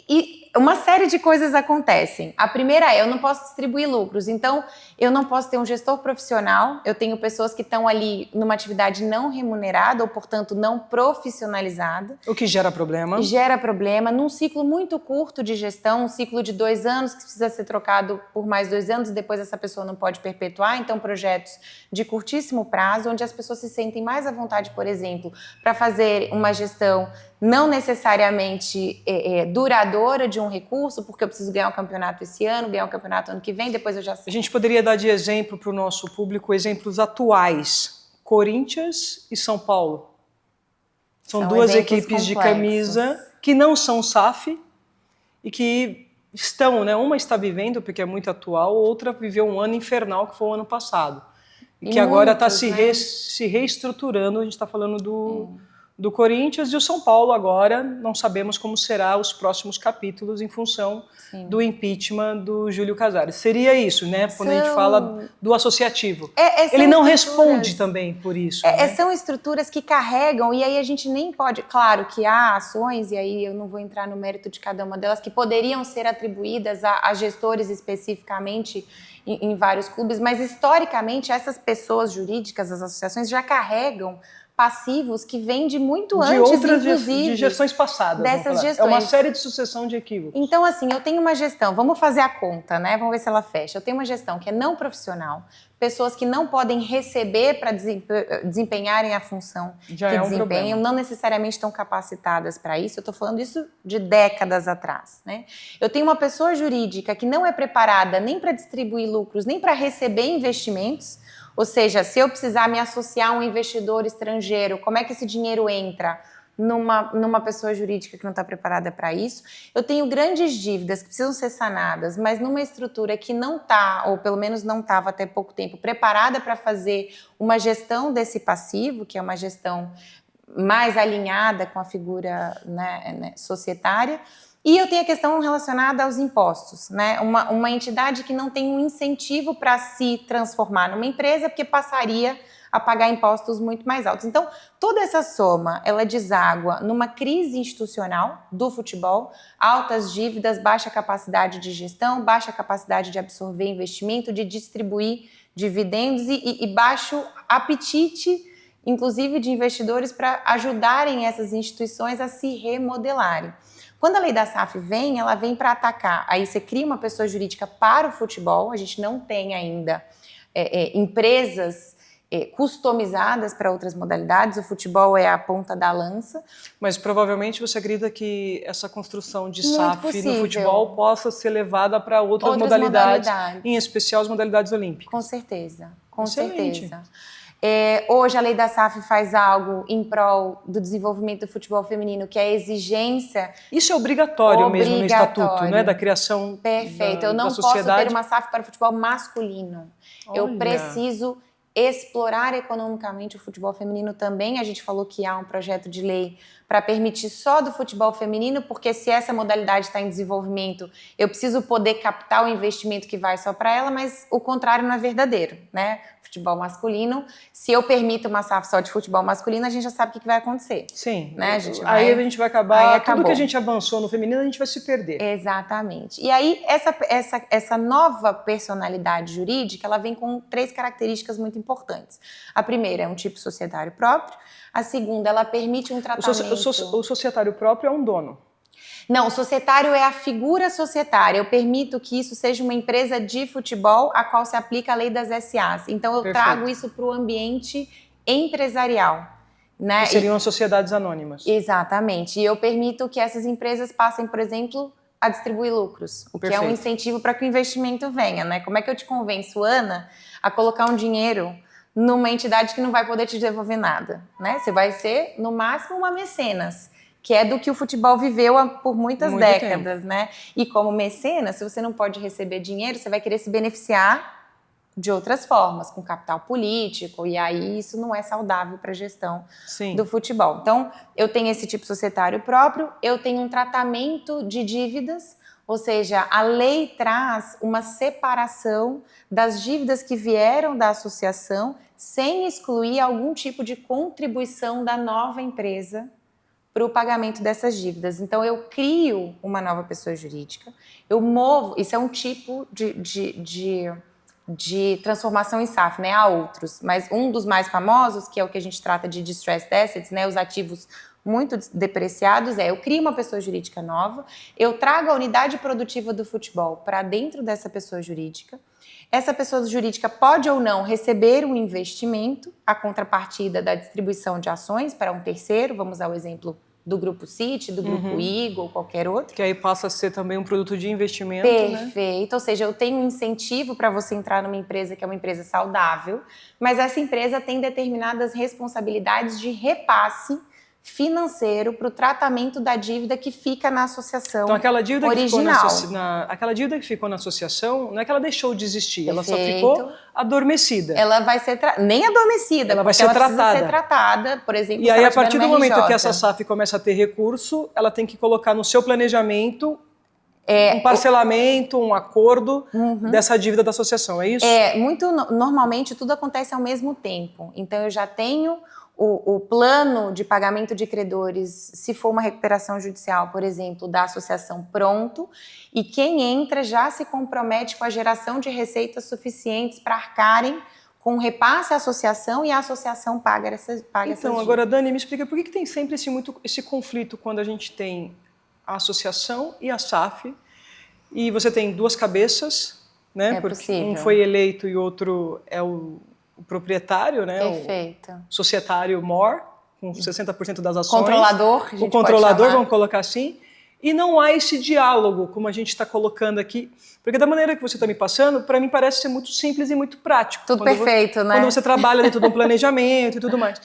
E uma série de coisas acontecem. A primeira é, eu não posso distribuir lucros, então eu não posso ter um gestor profissional, eu tenho pessoas que estão ali numa atividade não remunerada ou, portanto, não profissionalizada. O que gera problema. Gera problema num ciclo muito curto de gestão, um ciclo de 2 anos que precisa ser trocado por mais 2 anos e depois essa pessoa não pode perpetuar. Então, projetos de curtíssimo prazo, onde as pessoas se sentem mais à vontade, por exemplo, para fazer uma gestão não necessariamente duradoura de um recurso, porque eu preciso ganhar um campeonato esse ano, ganhar um campeonato ano que vem, depois eu já sei. A gente poderia dar de exemplo para o nosso público exemplos atuais. Corinthians e São Paulo. São 2 equipes complexos de camisa que não são SAF e que estão, né? Uma está vivendo, porque é muito atual, outra viveu um ano infernal, que foi o ano passado. E que agora está se reestruturando, a gente está falando do Corinthians, e o São Paulo agora não sabemos como será os próximos capítulos em função do impeachment do Júlio Casares. Seria isso, né? Quando a gente fala do associativo. Ele não responde também por isso. Né? São estruturas que carregam, e aí a gente nem pode... Claro que há ações, e aí eu não vou entrar no mérito de cada uma delas, que poderiam ser atribuídas a gestores especificamente em vários clubes, mas historicamente essas pessoas jurídicas, as associações, já carregam passivos que vêm de muito antes, outras inclusive, de gestões passadas. Dessas gestões. É uma série de sucessão de equívocos. Então, assim, eu tenho uma gestão, vamos fazer a conta, né? Vamos ver se ela fecha. Eu tenho uma gestão que é não profissional, pessoas que não podem receber para desempenharem a função Já que é um desempenham, problema. não necessariamente estão capacitadas para isso. Eu estou falando isso de décadas atrás, né? Eu tenho uma pessoa jurídica que não é preparada nem para distribuir lucros, nem para receber investimentos. Ou seja, se eu precisar me associar a um investidor estrangeiro, como é que esse dinheiro entra numa pessoa jurídica que não está preparada para isso? Eu tenho grandes dívidas que precisam ser sanadas, mas numa estrutura que não está, ou pelo menos não estava até pouco tempo, preparada para fazer uma gestão desse passivo, que é uma gestão mais alinhada com a figura, né, societária. E eu tenho a questão relacionada aos impostos, né? Uma entidade que não tem um incentivo para se transformar numa empresa, porque passaria a pagar impostos muito mais altos. Então, toda essa soma, ela deságua numa crise institucional do futebol, altas dívidas, baixa capacidade de gestão, baixa capacidade de absorver investimento, de distribuir dividendos e baixo apetite, inclusive de investidores, para ajudarem essas instituições a se remodelarem. Quando a lei da SAF vem, ela vem para atacar. Aí você cria uma pessoa jurídica para o futebol, a gente não tem ainda empresas customizadas para outras modalidades, o futebol é a ponta da lança. Mas provavelmente você acredita que essa construção de Muito SAF possível. no futebol possa ser levada para outras modalidades, em especial as modalidades olímpicas? Com certeza, com Excelente. certeza. Hoje a lei da SAF faz algo em prol do desenvolvimento do futebol feminino, que é a exigência... Isso é obrigatório mesmo no estatuto, né? Da criação Perfeito. da Eu não sociedade. posso ter uma SAF para o futebol masculino. Olha. Eu preciso explorar economicamente o futebol feminino também. A gente falou que há um projeto de lei para permitir só do futebol feminino, porque se essa modalidade está em desenvolvimento, eu preciso poder captar o investimento que vai só para ela, mas o contrário não é verdadeiro, né? Futebol masculino, se eu permito uma SAF só de futebol masculino, a gente já sabe o que vai acontecer. Sim, né? aí a gente vai acabar, tudo que a gente avançou no feminino, a gente vai se perder. Exatamente. E aí, essa nova personalidade jurídica, ela vem com 3 características muito importantes. A primeira é um tipo societário próprio, a segunda, ela permite um tratamento... O societário próprio é um dono. Não, o societário é a figura societária. Eu permito que isso seja uma empresa de futebol a qual se aplica a lei das SAs. Então, eu trago isso para o ambiente empresarial. Né? Que seriam as sociedades anônimas. Exatamente. E eu permito que essas empresas passem, por exemplo, a distribuir lucros, o que é um incentivo para que o investimento venha. Né? Como é que eu te convenço, Ana, a colocar um dinheiro numa entidade que não vai poder te devolver nada? Né? Você vai ser, no máximo, uma mecenas, que é do que o futebol viveu por muitas décadas, né? E como mecenas, se você não pode receber dinheiro, você vai querer se beneficiar de outras formas, com capital político, e aí isso não é saudável para a gestão do futebol. Então, eu tenho esse tipo societário próprio, eu tenho um tratamento de dívidas, ou seja, a lei traz uma separação das dívidas que vieram da associação, sem excluir algum tipo de contribuição da nova empresa para o pagamento dessas dívidas. Então, eu crio uma nova pessoa jurídica, eu movo, isso é um tipo de transformação em SAF, né? Há outros, mas um dos mais famosos, que é o que a gente trata de distressed assets, né? Os ativos muito depreciados, eu crio uma pessoa jurídica nova, eu trago a unidade produtiva do futebol para dentro dessa pessoa jurídica. Essa pessoa jurídica pode ou não receber um investimento, a contrapartida da distribuição de ações para um terceiro, vamos usar o exemplo do Grupo City, do Grupo Eagle, qualquer outro. Que aí passa a ser também um produto de investimento, Perfeito, né? Ou seja, eu tenho um incentivo para você entrar numa empresa que é uma empresa saudável, mas essa empresa tem determinadas responsabilidades de repasse financeiro para o tratamento da dívida que fica na associação original. Então, aquela dívida que ficou na associação, não é que ela deixou de existir, ela só ficou adormecida. Ela vai ser nem adormecida, ela vai ser tratada. Precisa ser tratada, por exemplo. E aí, a partir do momento que essa SAF começa a ter recurso, ela tem que colocar no seu planejamento um parcelamento, um acordo dessa dívida da associação, é isso? Normalmente tudo acontece ao mesmo tempo. Então, eu já tenho o plano de pagamento de credores, se for uma recuperação judicial, por exemplo, da associação pronto, e quem entra já se compromete com a geração de receitas suficientes para arcarem com repasse à associação e a associação paga essas dívidas. Então, agora, Dani, me explica por que tem sempre esse conflito quando a gente tem a associação e a SAF, e você tem duas cabeças, né? Porque possível. Um foi eleito e outro é o proprietário, né? Perfeito. O societário mor, com 60% das ações. Controlador, o controlador, vamos colocar assim. E não há esse diálogo, como a gente está colocando aqui. Porque da maneira que você está me passando, para mim parece ser muito simples e muito prático. Tudo perfeito, né? Quando você trabalha dentro de um planejamento e tudo mais.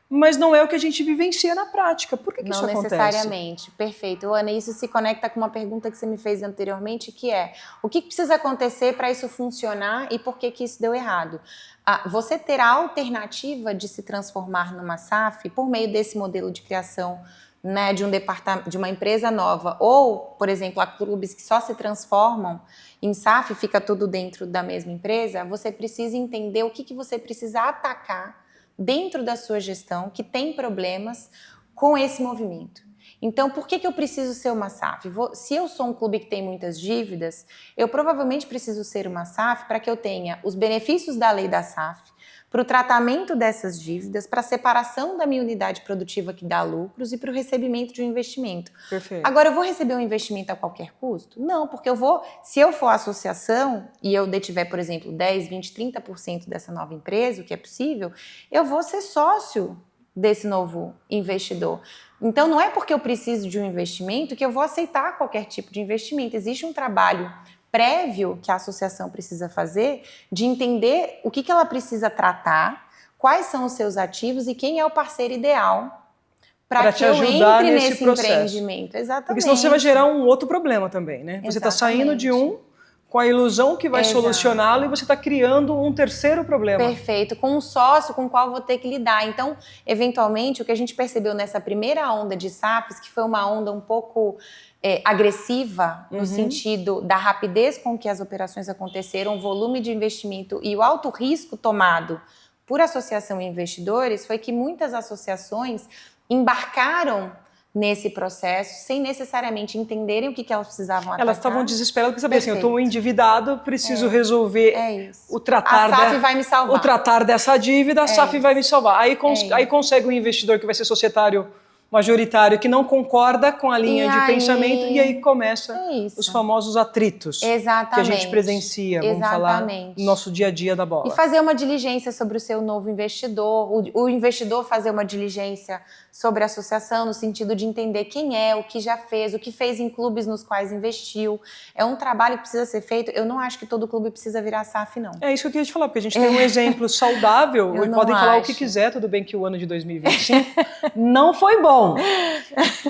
Mas não é o que a gente vivencia na prática. Por que isso acontece? Não necessariamente. Perfeito. Ana, isso se conecta com uma pergunta que você me fez anteriormente, que é: o que precisa acontecer para isso funcionar e por que isso deu errado? Você ter a alternativa de se transformar numa SAF por meio desse modelo de criação, né, de um departamento, de uma empresa nova, ou, por exemplo, há clubes que só se transformam em SAF, fica tudo dentro da mesma empresa. Você precisa entender o que você precisa atacar dentro da sua gestão que tem problemas com esse movimento. Então, por que eu preciso ser uma SAF? Se eu sou um clube que tem muitas dívidas, eu provavelmente preciso ser uma SAF para que eu tenha os benefícios da lei da SAF, para o tratamento dessas dívidas, para a separação da minha unidade produtiva que dá lucros e para o recebimento de um investimento. Perfeito. Agora, eu vou receber um investimento a qualquer custo? Não, porque se eu for associação e eu detiver, por exemplo, 10, 20, 30% dessa nova empresa, o que é possível, eu vou ser sócio desse novo investidor. Então, não é porque eu preciso de um investimento que eu vou aceitar qualquer tipo de investimento. Existe um trabalho prévio que a associação precisa fazer de entender o que ela precisa tratar, quais são os seus ativos e quem é o parceiro ideal para que eu entre nesse empreendimento. Exatamente. Porque senão você vai gerar um outro problema também, né? Você está saindo de um com a ilusão que vai solucioná-lo e você está criando um terceiro problema. Perfeito, com um sócio com o qual eu vou ter que lidar. Então, eventualmente, o que a gente percebeu nessa primeira onda de SAFs, que foi uma onda um pouco agressiva, no sentido da rapidez com que as operações aconteceram, o volume de investimento e o alto risco tomado por associação e investidores, foi que muitas associações embarcaram nesse processo, sem necessariamente entenderem o que elas precisavam atacar. Elas estavam desesperadas porque sabiam assim, eu estou endividado, preciso resolver o tratar a SAF vai me salvar. O tratar dessa dívida, a SAF vai me salvar. Aí consegue um investidor que vai ser societário majoritário que não concorda com a linha de pensamento e aí começa os famosos atritos que a gente presencia, vamos falar, no nosso dia a dia da bola. E fazer uma diligência sobre o seu novo investidor, o investidor fazer uma diligência sobre a associação, no sentido de entender quem é, o que já fez, o que fez em clubes nos quais investiu. É um trabalho que precisa ser feito. Eu não acho que todo clube precisa virar SAF, não. É isso que eu queria te falar, porque a gente tem um exemplo saudável e podem falar o que quiser, tudo bem que o ano de 2025 não foi bom.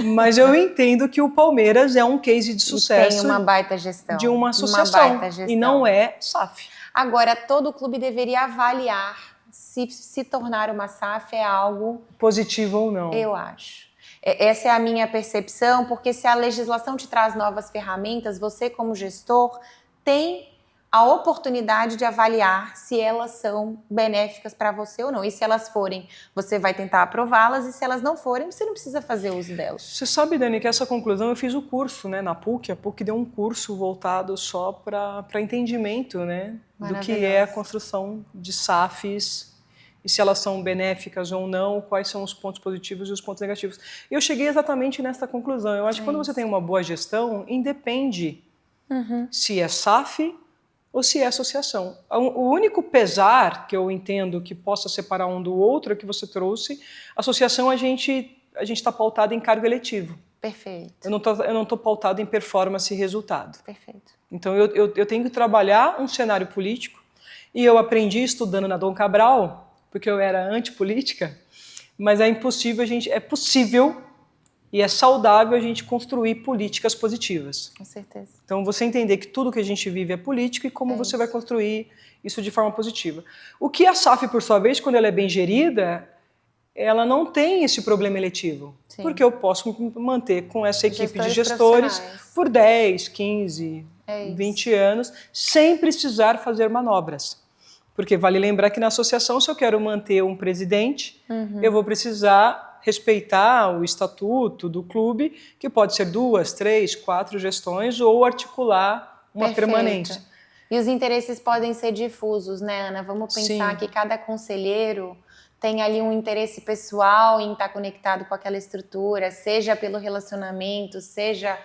Mas eu entendo que o Palmeiras é um case de sucesso. E tem uma baita gestão. De uma associação. E não é SAF. Agora, todo clube deveria avaliar se tornar uma SAF é algo positivo ou não. Eu acho. Essa é a minha percepção, porque se a legislação te traz novas ferramentas, você como gestor tem a oportunidade de avaliar se elas são benéficas para você ou não. E se elas forem, você vai tentar aprová-las, e se elas não forem, você não precisa fazer uso delas. Você sabe, Dani, que essa conclusão eu fiz o curso, né, na PUC. A PUC deu um curso voltado só para entendimento, né, do que é a construção de SAFs e se elas são benéficas ou não, quais são os pontos positivos e os pontos negativos. Eu cheguei exatamente nessa conclusão. Eu acho que quando você tem uma boa gestão, independe se é SAF ou se é associação. O único pesar que eu entendo que possa separar um do outro é que você trouxe. Associação, a gente está pautado em cargo eletivo. Perfeito. Eu não tô pautado em performance e resultado. Perfeito. Então, eu tenho que trabalhar um cenário político, e eu aprendi estudando na Dom Cabral, porque eu era antipolítica, mas é possível e é saudável a gente construir políticas positivas. Com certeza. Então, você entender que tudo que a gente vive é político e como você vai construir isso de forma positiva. O que a SAF, por sua vez, quando ela é bem gerida, ela não tem esse problema eletivo. Sim. Porque eu posso me manter com essa equipe de gestores por 10, 15, 20 anos, sem precisar fazer manobras. Porque vale lembrar que na associação, se eu quero manter um presidente, eu vou precisar respeitar o estatuto do clube, que pode ser 2, 3, 4 gestões, ou articular uma permanência. E os interesses podem ser difusos, né, Ana? Vamos pensar que cada conselheiro tem ali um interesse pessoal em estar conectado com aquela estrutura, seja pelo relacionamento, seja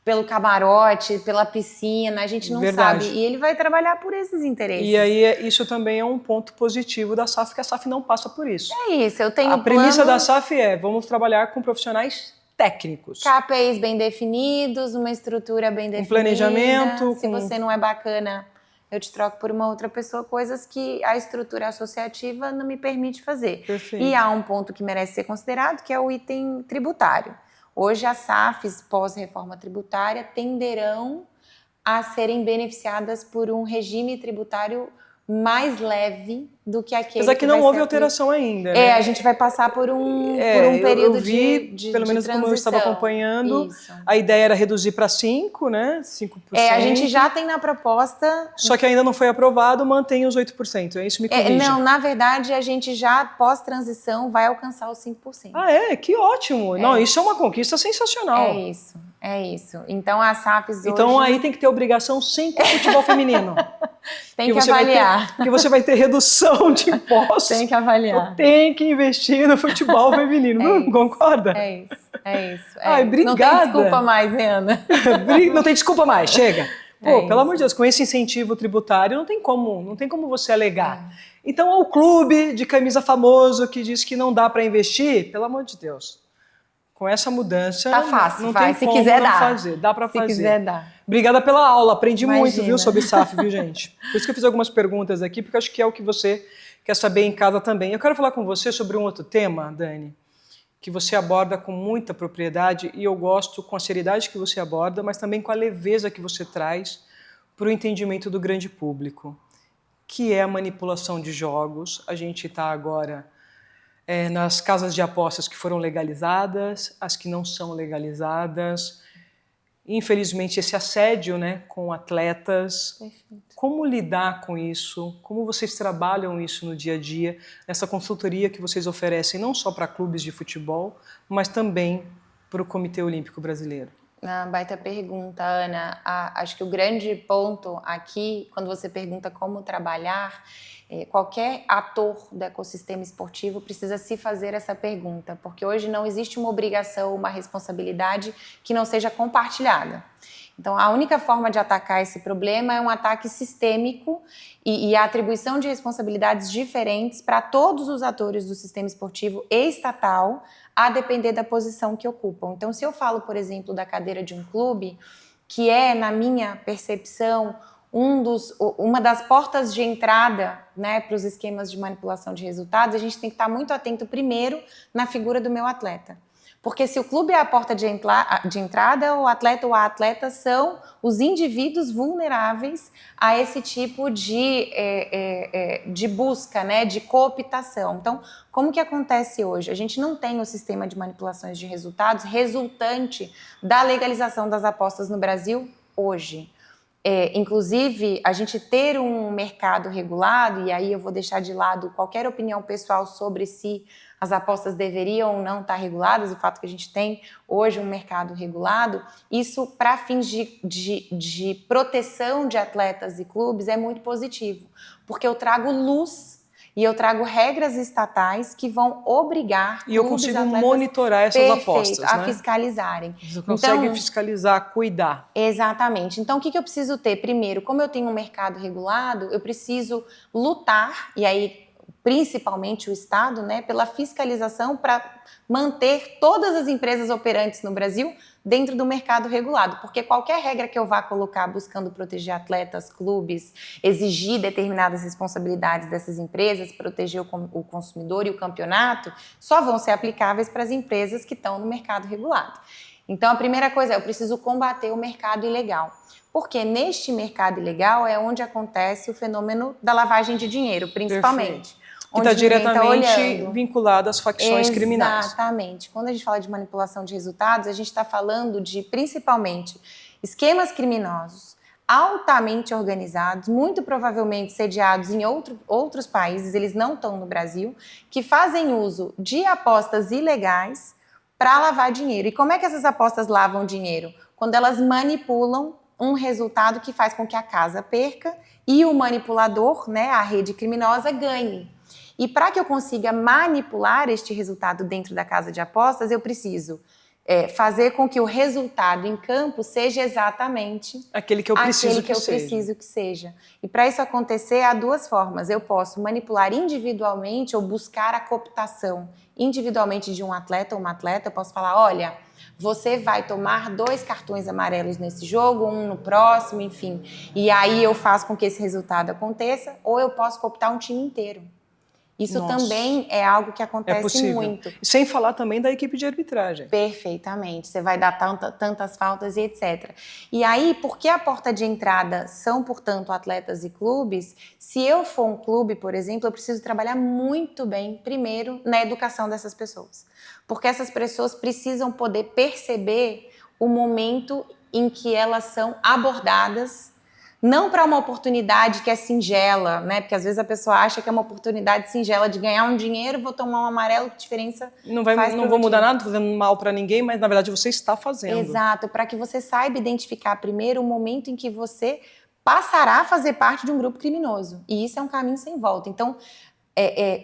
pelo camarote, pela piscina, a gente não sabe. E ele vai trabalhar por esses interesses. E aí isso também é um ponto positivo da SAF, que a SAF não passa por isso. É isso, eu tenho A premissa da SAF vamos trabalhar com profissionais técnicos. KPIs bem definidos, uma estrutura bem definida. Um planejamento. Se você não é bacana, eu te troco por uma outra pessoa, coisas que a estrutura associativa não me permite fazer. Perfeito. E há um ponto que merece ser considerado, que é o item tributário. Hoje, as SAFs, pós-reforma tributária, tenderão a serem beneficiadas por um regime tributário mais leve do que aquele Apesar que não houve alteração ainda, né? A gente vai passar por um período de pelo menos transição. Como eu estava acompanhando, a ideia era reduzir para 5%, né? 5%. A gente já tem na proposta... Só que ainda não foi aprovado, mantém os 8%, é isso, me corrija. Não, na verdade, a gente já, pós-transição, vai alcançar os 5%. Ah, que ótimo! Não, isso é uma conquista sensacional. É isso. Então, as SAFs Então, hoje... aí tem que ter obrigação sim com o futebol feminino. Tem que avaliar. Porque você vai ter redução de impostos. Tem que avaliar. Tem que investir no futebol feminino. Não concorda? É isso. Ai, obrigada. Não tem desculpa mais, né, Ana? Não tem desculpa mais, chega. Pô, pelo amor de Deus, com esse incentivo tributário não tem como você alegar. Então, o clube de camisa famoso que diz que não dá para investir, pelo amor de Deus. Com essa mudança, tá fácil, não tem se como quiser não dar. fazer. Dá para fazer. Se quiser dar. Obrigada pela aula, aprendi muito, viu, sobre SAF, viu, gente? Por isso que eu fiz algumas perguntas aqui, porque acho que é o que você quer saber em casa também. Eu quero falar com você sobre um outro tema, Dani, que você aborda com muita propriedade, e eu gosto com a seriedade que você aborda, mas também com a leveza que você traz para o entendimento do grande público, que é a manipulação de jogos. A gente está agora nas casas de apostas que foram legalizadas, as que não são legalizadas. Infelizmente, esse assédio, né, com atletas. Perfeito. Como lidar com isso? Como vocês trabalham isso no dia a dia, nessa consultoria que vocês oferecem não só para clubes de futebol, mas também para o Comitê Olímpico Brasileiro? Baita pergunta, Ana. Acho que o grande ponto aqui, quando você pergunta como trabalhar, qualquer ator do ecossistema esportivo precisa se fazer essa pergunta, porque hoje não existe uma obrigação, uma responsabilidade que não seja compartilhada. Então, a única forma de atacar esse problema é um ataque sistêmico e a atribuição de responsabilidades diferentes para todos os atores do sistema esportivo e estatal, a depender da posição que ocupam. Então, se eu falo, por exemplo, da cadeira de um clube, que é, na minha percepção, uma das portas de entrada, né, para os esquemas de manipulação de resultados, a gente tem que estar muito atento primeiro na figura do meu atleta. Porque se o clube é a porta de entrada, o atleta ou a atleta são os indivíduos vulneráveis a esse tipo de busca, né, de cooptação. Então, como que acontece hoje? A gente não tem o sistema de manipulações de resultados resultante da legalização das apostas no Brasil hoje. Inclusive, a gente ter um mercado regulado, e aí eu vou deixar de lado qualquer opinião pessoal sobre se as apostas deveriam ou não estar reguladas, o fato que a gente tem hoje um mercado regulado, isso para fins de proteção de atletas e clubes é muito positivo, porque eu trago luz e eu trago regras estatais que vão obrigar e eu clubes, consigo atletas, monitorar essas apostas, né? a fiscalizarem. Você consegue fiscalizar, cuidar. Exatamente. Então, o que eu preciso ter? Primeiro, como eu tenho um mercado regulado, eu preciso lutar, e aí principalmente o Estado, né, pela fiscalização para manter todas as empresas operantes no Brasil dentro do mercado regulado, porque qualquer regra que eu vá colocar buscando proteger atletas, clubes, exigir determinadas responsabilidades dessas empresas, proteger o consumidor e o campeonato, só vão ser aplicáveis para as empresas que estão no mercado regulado. Então, a primeira coisa é, eu preciso combater o mercado ilegal. Porque neste mercado ilegal é onde acontece o fenômeno da lavagem de dinheiro, principalmente. Perfeito. Que está diretamente vinculado às facções criminais. Exatamente. Quando a gente fala de manipulação de resultados, a gente está falando de, principalmente, esquemas criminosos altamente organizados, muito provavelmente sediados em outros países, eles não estão no Brasil, que fazem uso de apostas ilegais para lavar dinheiro. E como é que essas apostas lavam dinheiro? Quando elas manipulam um resultado que faz com que a casa perca e o manipulador, né, a rede criminosa, ganhe. E para que eu consiga manipular este resultado dentro da casa de apostas, eu preciso fazer com que o resultado em campo seja exatamente aquele que eu preciso que seja. E para isso acontecer, há duas formas. Eu posso manipular individualmente ou buscar a cooptação individualmente de um atleta ou uma atleta. Eu posso falar, olha, você vai tomar 2 cartões amarelos nesse jogo, 1 no próximo, enfim. E aí eu faço com que esse resultado aconteça, ou eu posso cooptar um time inteiro. Isso também é algo que acontece muito. E sem falar também da equipe de arbitragem. Perfeitamente. Você vai dar tantas faltas e etc. E aí, por que a porta de entrada são, portanto, atletas e clubes? Se eu for um clube, por exemplo, eu preciso trabalhar muito bem, primeiro, na educação dessas pessoas. Porque essas pessoas precisam poder perceber o momento em que elas são abordadas, não para uma oportunidade que é singela, né? Porque às vezes a pessoa acha que é uma oportunidade singela de ganhar um dinheiro, vou tomar um amarelo, que diferença faz? Não vou mudar nada, não tô fazendo mal para ninguém, mas na verdade você está fazendo. Exato, para que você saiba identificar primeiro o momento em que você passará a fazer parte de um grupo criminoso. E isso é um caminho sem volta. Então,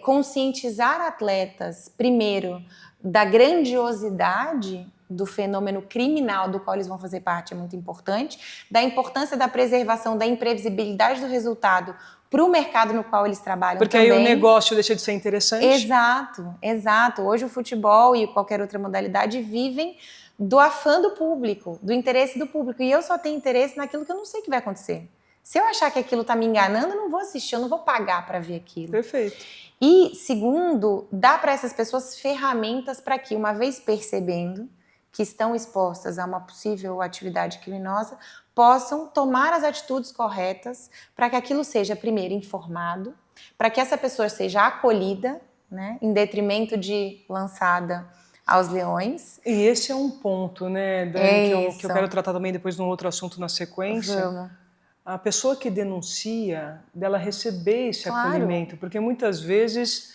conscientizar atletas, primeiro, da grandiosidade do fenômeno criminal do qual eles vão fazer parte é muito importante, da importância da preservação da imprevisibilidade do resultado para o mercado no qual eles trabalham. Porque também. Aí o negócio deixa de ser interessante. Exato. Hoje o futebol e qualquer outra modalidade vivem do afã do público, do interesse do público. E eu só tenho interesse naquilo que eu não sei que vai acontecer. Se eu achar que aquilo está me enganando, eu não vou assistir, eu não vou pagar para ver aquilo. Perfeito. E, segundo, dá para essas pessoas ferramentas para que, uma vez percebendo que estão expostas a uma possível atividade criminosa, possam tomar as atitudes corretas para que aquilo seja, primeiro, informado, para que essa pessoa seja acolhida, né, em detrimento de lançada aos leões. E esse é um ponto, né, Dani, que eu quero tratar também depois num outro assunto na sequência. Vamos. A pessoa que denuncia, dela receber esse acolhimento, porque muitas vezes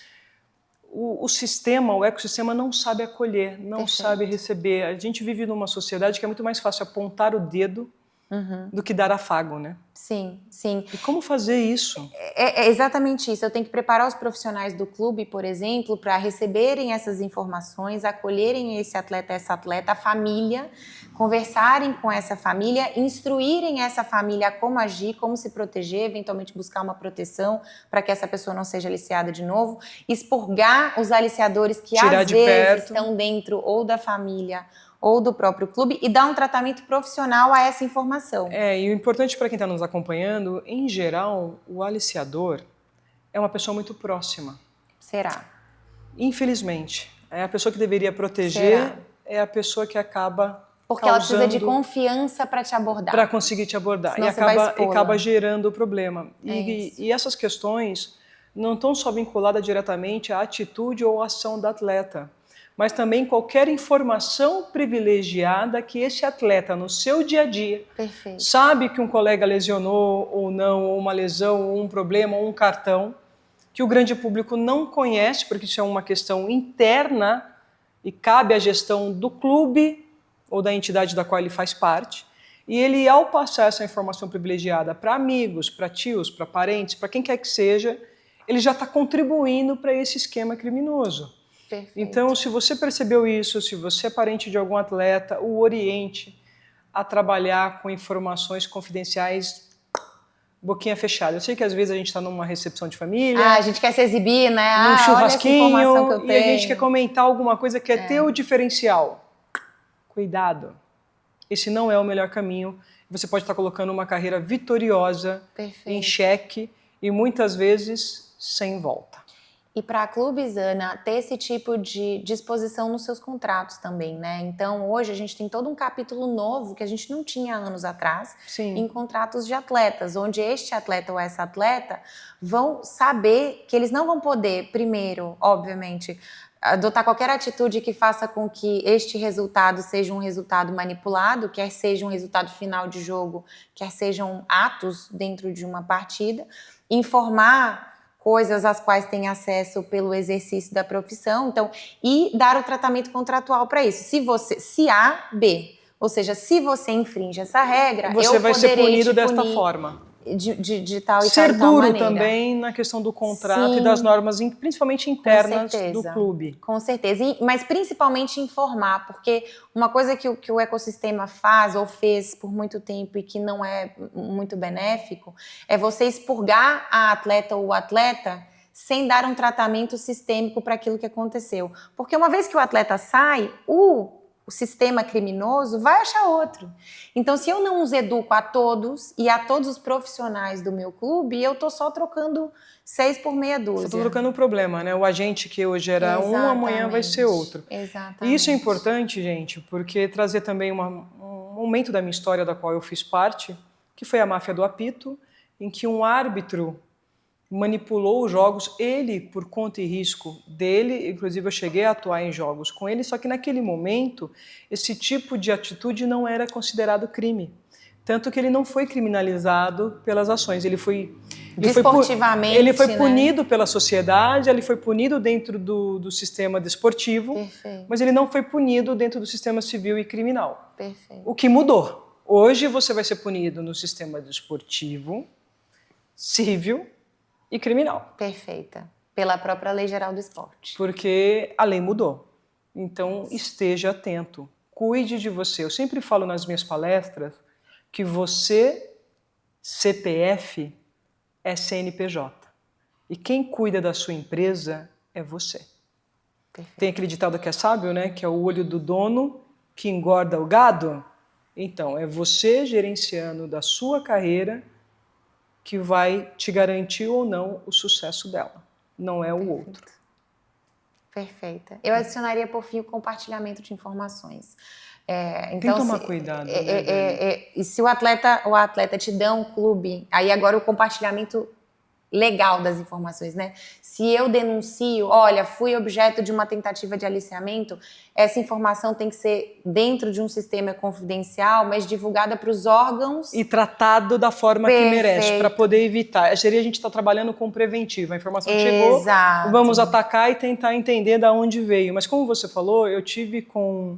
o sistema, o ecossistema não sabe acolher, não sabe receber. A gente vive numa sociedade que é muito mais fácil apontar o dedo do que dar afago, né? Sim. E como fazer isso? É exatamente isso. Eu tenho que preparar os profissionais do clube, por exemplo, para receberem essas informações, acolherem esse atleta, essa atleta, a família, conversarem com essa família, instruírem essa família a como agir, como se proteger, eventualmente buscar uma proteção para que essa pessoa não seja aliciada de novo, expurgar os aliciadores que às vezes estão dentro ou da família ou do próprio clube e dar um tratamento profissional a essa informação. E o importante para quem está nos acompanhando, em geral, o aliciador é uma pessoa muito próxima. Será? Infelizmente. É a pessoa que deveria proteger, é a pessoa que acaba porque ela precisa de confiança para te abordar. Para conseguir te abordar. Senão E acaba gerando o problema. E essas questões não estão só vinculadas diretamente à atitude ou à ação da atleta. mas também qualquer informação privilegiada que esse atleta, no seu dia a dia, Perfeito. sabe que um colega lesionou ou não, ou uma lesão, ou um problema, ou um cartão, que o grande público não conhece, porque isso é uma questão interna e cabe à gestão do clube ou da entidade da qual ele faz parte. E ele, ao passar essa informação privilegiada para amigos, para tios, para parentes, para quem quer que seja, ele já está contribuindo para esse esquema criminoso. Perfeito. Então, se você percebeu isso, se você é parente de algum atleta, o oriente a trabalhar com informações confidenciais, boquinha fechada. Eu sei que às vezes a gente está numa recepção de família, a gente quer se exibir, né? num churrasquinho, olha essa informação que eu e tenho. a gente quer comentar alguma coisa que é ter o diferencial. Cuidado. Esse não é o melhor caminho. Você pode estar colocando uma carreira vitoriosa em xeque e muitas vezes sem volta. E para clubes, Ana, ter esse tipo de disposição nos seus contratos também, né? Então, hoje a gente tem todo um capítulo novo que a gente não tinha anos atrás. Sim. Em contratos de atletas, onde este atleta ou essa atleta vão saber que eles não vão poder, primeiro, obviamente, adotar qualquer atitude que faça com que este resultado seja um resultado manipulado, quer seja um resultado final de jogo, quer sejam atos dentro de uma partida, informar coisas às quais tem acesso pelo exercício da profissão, então, e dar o tratamento contratual para isso. Se A, B. Ou seja, se você infringe essa regra, você vai ser punido desta punir forma. De tal e ser tal, tal duro maneira. Também na questão do contrato. Sim, e das normas, principalmente internas do clube. Com certeza, mas principalmente informar, porque uma coisa que o ecossistema faz ou fez por muito tempo e que não é muito benéfico é você expurgar a atleta ou o atleta sem dar um tratamento sistêmico para aquilo que aconteceu. Porque uma vez que o atleta sai, o sistema criminoso vai achar outro. Então, se eu não os educo a todos e a todos os profissionais do meu clube, eu estou só trocando 6 por meia dúzia. Você está trocando um problema, né? O agente que hoje era um, amanhã vai ser outro. Exatamente. E isso é importante, gente, porque trazer também um momento da minha história da qual eu fiz parte, que foi a máfia do apito, em que um árbitro manipulou os jogos, ele, por conta e risco dele, inclusive eu cheguei a atuar em jogos com ele, só que naquele momento, esse tipo de atitude não era considerado crime. Tanto que ele não foi criminalizado pelas ações, ele foi punido pela sociedade, ele foi punido dentro do sistema desportivo, mas ele não foi punido dentro do sistema civil e criminal. O que mudou. Hoje você vai ser punido no sistema desportivo, civil e criminal. Perfeita. Pela própria Lei Geral do Esporte. Porque a lei mudou. Então, esteja atento. Cuide de você. Eu sempre falo nas minhas palestras que você, CPF, é CNPJ. E quem cuida da sua empresa é você. Perfeito. Tem aquele ditado que é sábio, né? Que é o olho do dono que engorda o gado. Então, é você gerenciando da sua carreira que vai te garantir ou não o sucesso dela. Não é o outro. Perfeita. Eu adicionaria, por fim, o compartilhamento de informações. Então, tem que tomar cuidado. E se o atleta ou a atleta te dão um clube, aí agora o compartilhamento legal das informações, né? Se eu denuncio, olha, fui objeto de uma tentativa de aliciamento, essa informação tem que ser dentro de um sistema confidencial, mas divulgada para os órgãos. E tratado da forma que merece, para poder evitar. Seria a gente estar trabalhando com preventivo. A informação chegou, vamos atacar e tentar entender de onde veio. Mas como você falou, eu tive com...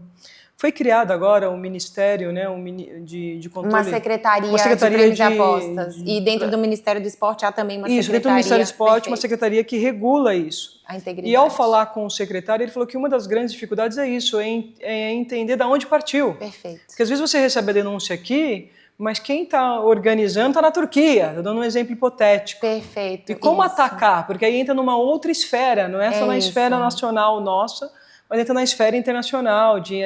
Foi criado agora um ministério, né, de controle... Uma secretaria de prêmios de apostas. E dentro do Ministério do Esporte há também uma secretaria... Isso, dentro do Ministério do Esporte, uma secretaria que regula isso. A integridade. E ao falar com o secretário, ele falou que uma das grandes dificuldades é isso, é entender de onde partiu. Perfeito. Porque às vezes você recebe a denúncia aqui, mas quem está organizando está na Turquia. Estou dando um exemplo hipotético. Perfeito. E como atacar? Porque aí entra numa outra esfera, não é só na esfera nacional nossa, mas entra na esfera internacional, de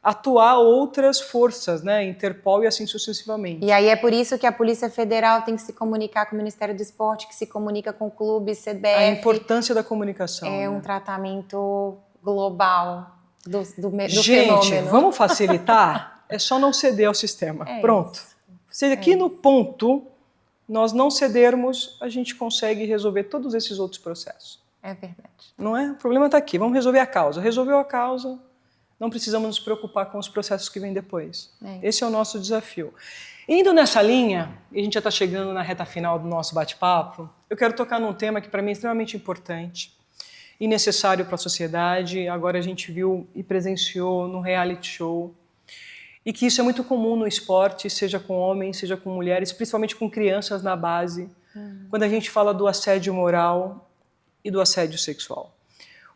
atuar outras forças, né? Interpol e assim sucessivamente. E aí é por isso que a Polícia Federal tem que se comunicar com o Ministério do Esporte, que se comunica com o clube, CBF. A importância da comunicação. É um tratamento global do fenômeno. Gente, vamos facilitar? É só não ceder ao sistema. Pronto. Se aqui no ponto nós não cedermos, a gente consegue resolver todos esses outros processos. É verdade. Não é? O problema está aqui, vamos resolver a causa. Resolveu a causa, não precisamos nos preocupar com os processos que vêm depois. Esse é o nosso desafio. Indo nessa linha, e a gente já está chegando na reta final do nosso bate-papo, eu quero tocar num tema que para mim é extremamente importante e necessário para a sociedade. Agora a gente viu e presenciou no reality show, e que isso é muito comum no esporte, seja com homens, seja com mulheres, principalmente com crianças na base, quando a gente fala do assédio moral e do assédio sexual.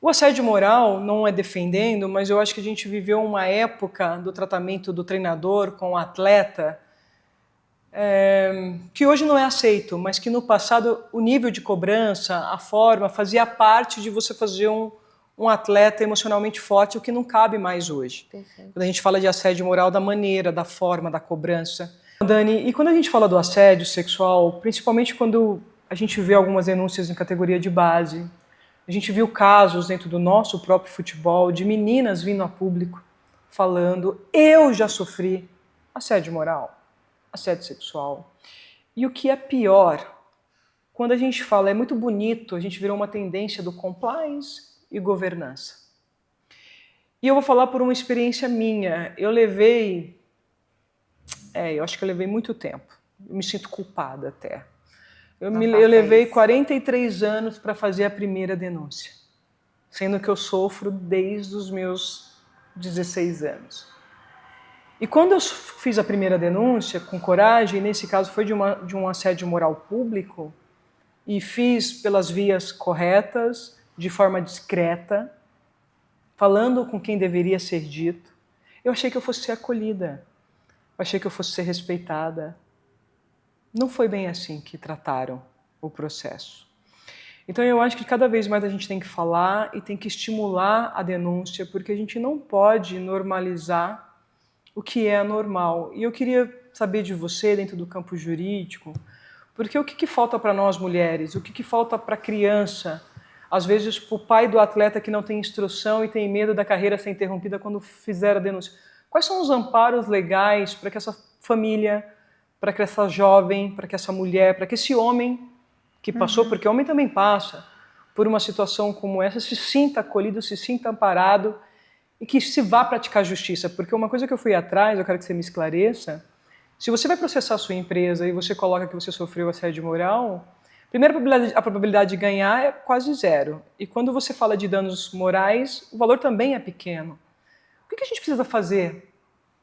O assédio moral não é defendendo, mas eu acho que a gente viveu uma época do tratamento do treinador com o atleta que hoje não é aceito, mas que no passado o nível de cobrança, a forma, fazia parte de você fazer um atleta emocionalmente forte, o que não cabe mais hoje. Perfeito. Quando a gente fala de assédio moral, da maneira, da forma, da cobrança. Dani, e quando a gente fala do assédio sexual, principalmente quando a gente vê algumas denúncias em categoria de base, a gente viu casos dentro do nosso próprio futebol de meninas vindo a público falando: eu já sofri assédio moral, assédio sexual. E o que é pior, quando a gente fala, é muito bonito, a gente virou uma tendência do compliance e governança. E eu vou falar por uma experiência minha. Eu acho que eu levei muito tempo. Eu me sinto culpada até. Eu levei 43 anos para fazer a primeira denúncia, sendo que eu sofro desde os meus 16 anos. E quando eu fiz a primeira denúncia, com coragem, nesse caso foi de um assédio moral público, e fiz pelas vias corretas, de forma discreta, falando com quem deveria ser dito, eu achei que eu fosse ser acolhida, eu achei que eu fosse ser respeitada. Não foi bem assim que trataram o processo. Então eu acho que cada vez mais a gente tem que falar e tem que estimular a denúncia, porque a gente não pode normalizar o que é anormal. E eu queria saber de você, dentro do campo jurídico, porque o que falta para nós mulheres? O que falta para a criança? Às vezes para o pai do atleta que não tem instrução e tem medo da carreira ser interrompida quando fizer a denúncia. Quais são os amparos legais para que essa família, para que essa jovem, para que essa mulher, para que esse homem que passou, porque o homem também passa por uma situação como essa, se sinta acolhido, se sinta amparado e que se vá praticar justiça? Porque uma coisa que eu fui atrás, eu quero que você me esclareça: se você vai processar a sua empresa e você coloca que você sofreu assédio moral, primeiro a probabilidade de ganhar é quase zero. E quando você fala de danos morais, o valor também é pequeno. O que a gente precisa fazer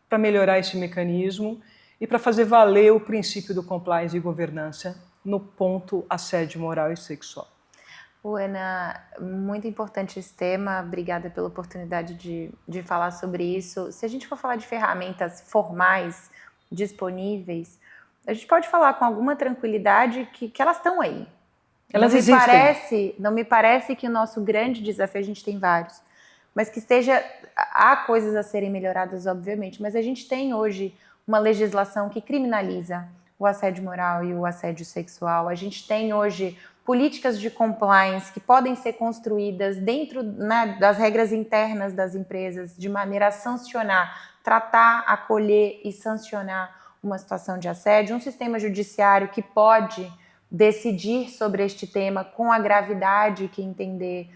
para melhorar esse mecanismo e para fazer valer o princípio do compliance e governança no ponto assédio moral e sexual? Ana, muito importante esse tema, obrigada pela oportunidade de falar sobre isso. Se a gente for falar de ferramentas formais disponíveis, a gente pode falar com alguma tranquilidade que elas estão aí. Elas existem. Não me parece que o nosso grande desafio, a gente tem vários, mas que há coisas a serem melhoradas, obviamente, mas a gente tem hoje uma legislação que criminaliza o assédio moral e o assédio sexual. A gente tem hoje políticas de compliance que podem ser construídas dentro, né, das regras internas das empresas, de maneira a sancionar, tratar, acolher e sancionar uma situação de assédio. Um sistema judiciário que pode decidir sobre este tema com a gravidade que entender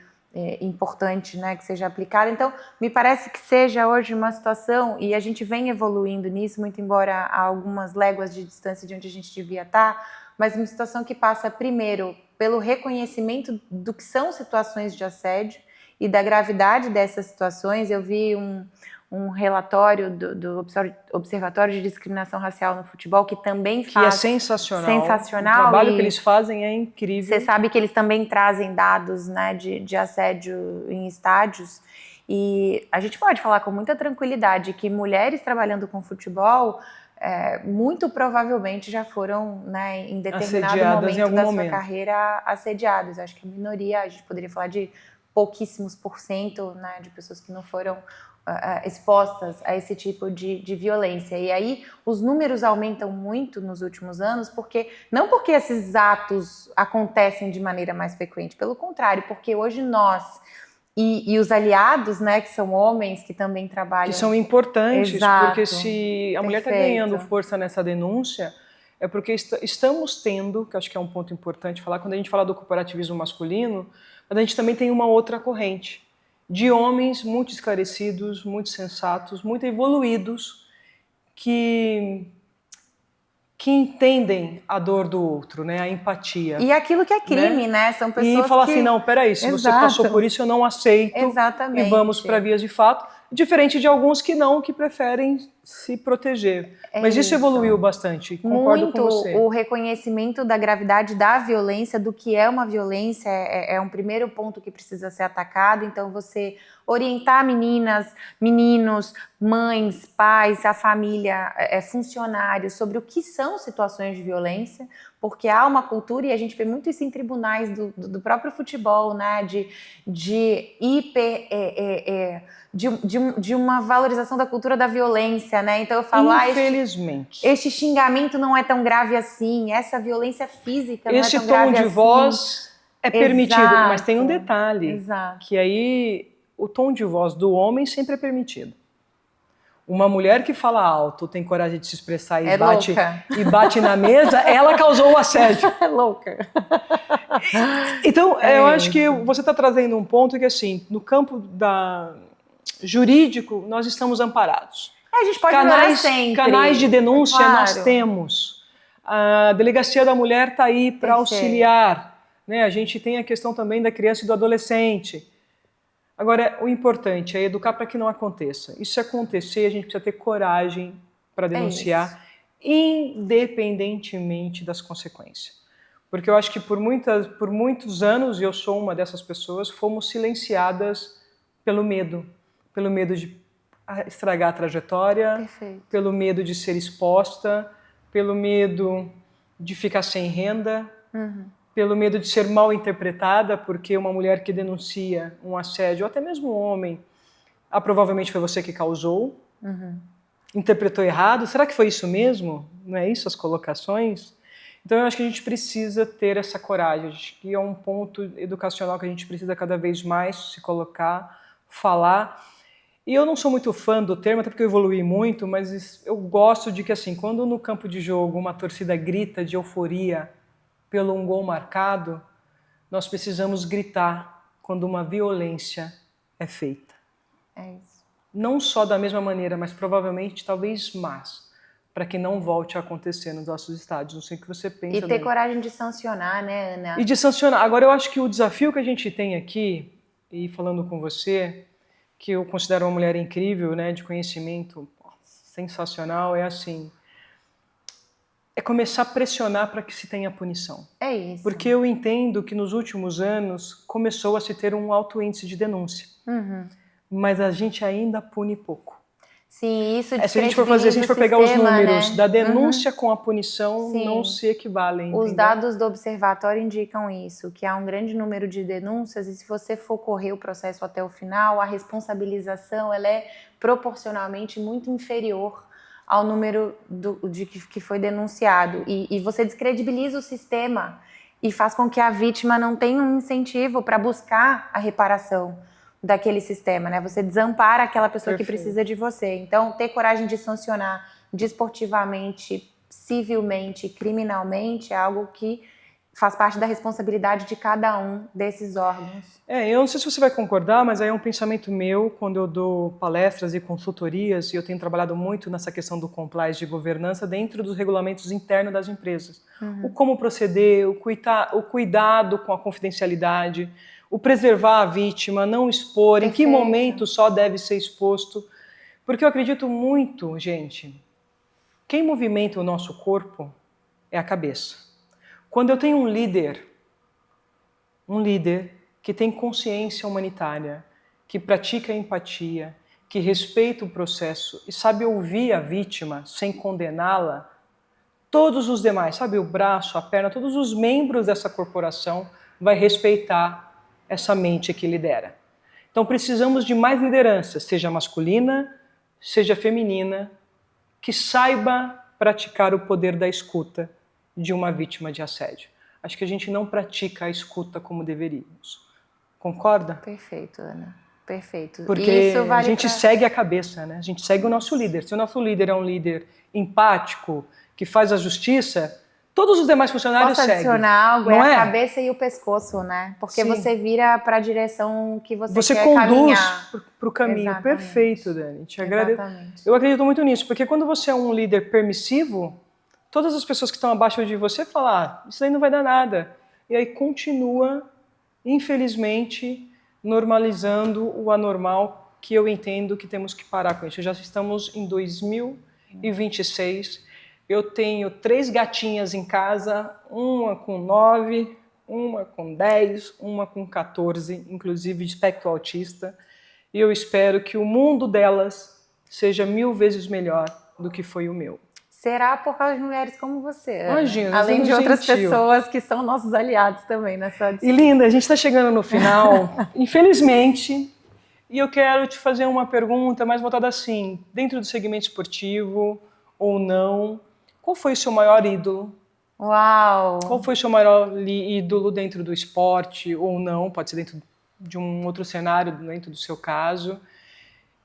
importante, né, que seja aplicada. Então, me parece que seja hoje uma situação, e a gente vem evoluindo nisso, muito embora há algumas léguas de distância de onde a gente devia estar, mas uma situação que passa primeiro pelo reconhecimento do que são situações de assédio e da gravidade dessas situações. Eu vi um relatório do Observatório de Discriminação Racial no Futebol, que também faz... Que é sensacional. O trabalho que eles fazem é incrível. Você sabe que eles também trazem dados, né, de assédio em estádios. E a gente pode falar com muita tranquilidade que mulheres trabalhando com futebol muito provavelmente já foram, né, em determinado momento da sua carreira assediadas. Eu acho que a minoria, a gente poderia falar de pouquíssimos %, né, de pessoas que não foram expostas a esse tipo de violência. E aí os números aumentam muito nos últimos anos, não porque esses atos acontecem de maneira mais frequente, pelo contrário, porque hoje nós e os aliados, né, que são homens que também trabalham... Que são importantes. Exato. Porque se a mulher está ganhando força nessa denúncia, é porque estamos tendo, que acho que é um ponto importante falar, quando a gente fala do corporativismo masculino, mas a gente também tem uma outra corrente de homens muito esclarecidos, muito sensatos, muito evoluídos, que entendem a dor do outro, né? A empatia. E aquilo que é crime, né? São pessoas e falar que... assim, não, peraí, se você passou por isso, eu não aceito. Exatamente. E vamos para vias de fato. Diferente de alguns que não, que preferem se proteger. Mas isso evoluiu bastante, concordo com você. O reconhecimento da gravidade da violência, do que é uma violência, é um primeiro ponto que precisa ser atacado. Então, você orientar meninas, meninos, mães, pais, a família, funcionários, sobre o que são situações de violência, porque há uma cultura, e a gente vê muito isso em tribunais do próprio futebol, né, de uma valorização da cultura da violência, né? Então eu falo, infelizmente, este xingamento não é tão grave assim, essa violência física não é tão grave assim. Esse tom de voz é permitido, mas tem um detalhe, Exato. que aí o tom de voz do homem sempre é permitido. Uma mulher que fala alto, tem coragem de se expressar e bate na mesa, ela causou o assédio. É louca. Então, eu acho que você está trazendo um ponto que, assim, no campo jurídico, nós estamos amparados. A gente pode melhorar sempre. Canais de denúncia nós temos. A Delegacia da Mulher está aí para auxiliar. Né? A gente tem a questão também da criança e do adolescente. Agora, o importante é educar para que não aconteça. E se acontecer, a gente precisa ter coragem para denunciar, independentemente das consequências. Porque eu acho que por muitos anos, e eu sou uma dessas pessoas, fomos silenciadas pelo medo de estragar a trajetória, pelo medo de ser exposta, pelo medo de ficar sem renda, pelo medo de ser mal interpretada, porque uma mulher que denuncia um assédio, ou até mesmo um homem, provavelmente foi você que causou, interpretou errado, será que foi isso mesmo? Não é isso as colocações? Então eu acho que a gente precisa ter essa coragem, acho que é um ponto educacional que a gente precisa cada vez mais se colocar, falar. E eu não sou muito fã do termo, até porque eu evoluí muito, mas eu gosto de que, assim, quando no campo de jogo uma torcida grita de euforia pelo um gol marcado, nós precisamos gritar quando uma violência é feita. É isso. Não só da mesma maneira, mas provavelmente, talvez mais, para que não volte a acontecer nos nossos estádios. Não sei o que você pensa. E ter coragem de sancionar, né, Ana? E de sancionar. Agora, eu acho que o desafio que a gente tem aqui, e falando com você, que eu considero uma mulher incrível, né, de conhecimento sensacional, é assim, é começar a pressionar para que se tenha punição. É isso. Porque eu entendo que nos últimos anos começou a se ter um alto índice de denúncia, mas a gente ainda pune pouco. Sim, isso se a gente for pegar os números, né, da denúncia com a punição, não se equivalem. Os dados do observatório indicam isso, que há um grande número de denúncias e se você for correr o processo até o final, a responsabilização ela é proporcionalmente muito inferior ao número que foi denunciado. E você descredibiliza o sistema e faz com que a vítima não tenha um incentivo para buscar a reparação daquele sistema, né? Você desampara aquela pessoa que precisa de você. Então, ter coragem de sancionar desportivamente, civilmente, criminalmente é algo que faz parte da responsabilidade de cada um desses órgãos. Eu não sei se você vai concordar, mas aí é um pensamento meu, quando eu dou palestras e consultorias, e eu tenho trabalhado muito nessa questão do compliance de governança dentro dos regulamentos internos das empresas. O como proceder, o cuidado com a confidencialidade, o preservar a vítima, não expor, em que momento só deve ser exposto. Porque eu acredito muito, gente, quem movimenta o nosso corpo é a cabeça. Quando eu tenho um líder que tem consciência humanitária, que pratica empatia, que respeita o processo e sabe ouvir a vítima sem condená-la, todos os demais, sabe, o braço, a perna, todos os membros dessa corporação vai respeitar essa mente que lidera. Então precisamos de mais liderança, seja masculina, seja feminina, que saiba praticar o poder da escuta de uma vítima de assédio. Acho que a gente não pratica a escuta como deveríamos. Concorda? Perfeito, Ana. Perfeito. Porque isso vale a gente segue a cabeça, né? A gente segue o nosso líder. Se o nosso líder é um líder empático, que faz a justiça, Todos os demais funcionários Posso seguem. adicionar algo? Não É é? a cabeça e o pescoço, né? Porque Sim. você vira para a direção que você quer conduz caminhar. para o caminho. Exatamente. Perfeito, Dani. Te agradeço. Exatamente. Eu acredito muito nisso, porque quando você é um líder permissivo, todas as pessoas que estão abaixo de você falam, isso aí não vai dar nada. E aí continua, infelizmente, normalizando o anormal, que eu entendo que temos que parar com isso. Já estamos em 2026. Eu tenho 3 gatinhas em casa, uma com 9, uma com 10, uma com 14, inclusive de espectro autista. E eu espero que o mundo delas seja 1000 vezes melhor do que foi o meu. Será por causa de mulheres como você. Imagina, além de outras gentil. pessoas que são nossos aliados também nessa disputa. E linda, a gente está chegando no final, infelizmente, e eu quero te fazer uma pergunta mais voltada assim, dentro do segmento esportivo ou não, qual foi o seu maior ídolo? Uau! Qual foi o seu maior ídolo dentro do esporte ou não? Pode ser dentro de um outro cenário, dentro do seu caso.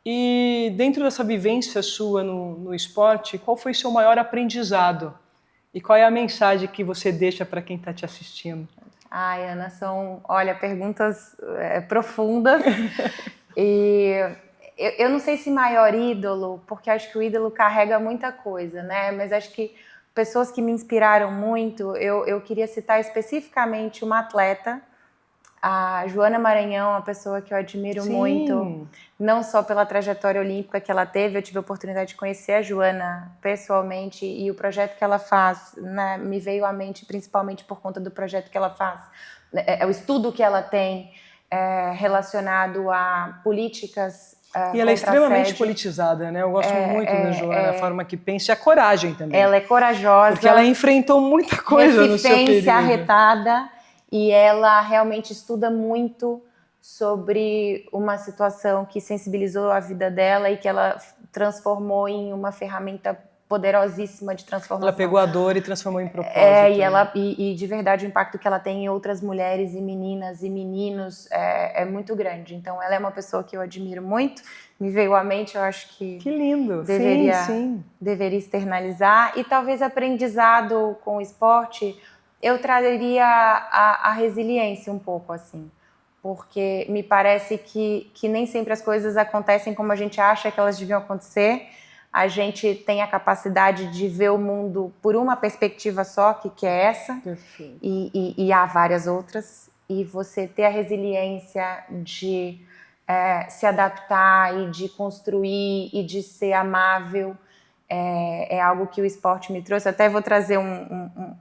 E dentro dessa vivência sua no esporte, qual foi o seu maior aprendizado? E qual é a mensagem que você deixa para quem está te assistindo? Ai, Ana, são, olha, perguntas profundas. E eu não sei se maior ídolo, porque acho que o ídolo carrega muita coisa, né? Mas acho que pessoas que me inspiraram muito, eu queria citar especificamente uma atleta, a Joana Maranhão, uma pessoa que eu admiro Sim. muito, não só pela trajetória olímpica que ela teve, eu tive a oportunidade de conhecer a Joana pessoalmente e o projeto que ela faz, né, me veio à mente principalmente por conta do projeto que ela faz, o estudo que ela tem relacionado a políticas e ela é extremamente assédio. Politizada, né? Eu gosto muito da Joana, a forma que pensa e a coragem também. Ela é corajosa. Porque ela enfrentou muita coisa no seu período. Resistência arretada. E ela realmente estuda muito sobre uma situação que sensibilizou a vida dela e que ela transformou em uma ferramenta poderosíssima de transformação. Ela pegou a dor e transformou em propósito. E de verdade o impacto que ela tem em outras mulheres e meninas e meninos é muito grande. Então ela é uma pessoa que eu admiro muito. Me veio à mente, eu acho que lindo. Deveria externalizar. E talvez aprendizado com o esporte, eu traria a resiliência um pouco, assim. Porque me parece que nem sempre as coisas acontecem como a gente acha que elas deviam acontecer. A gente tem a capacidade de ver o mundo por uma perspectiva só, que é essa. Perfeito. E há várias outras. E você ter a resiliência de se adaptar e de construir e de ser amável é algo que o esporte me trouxe. Até vou trazer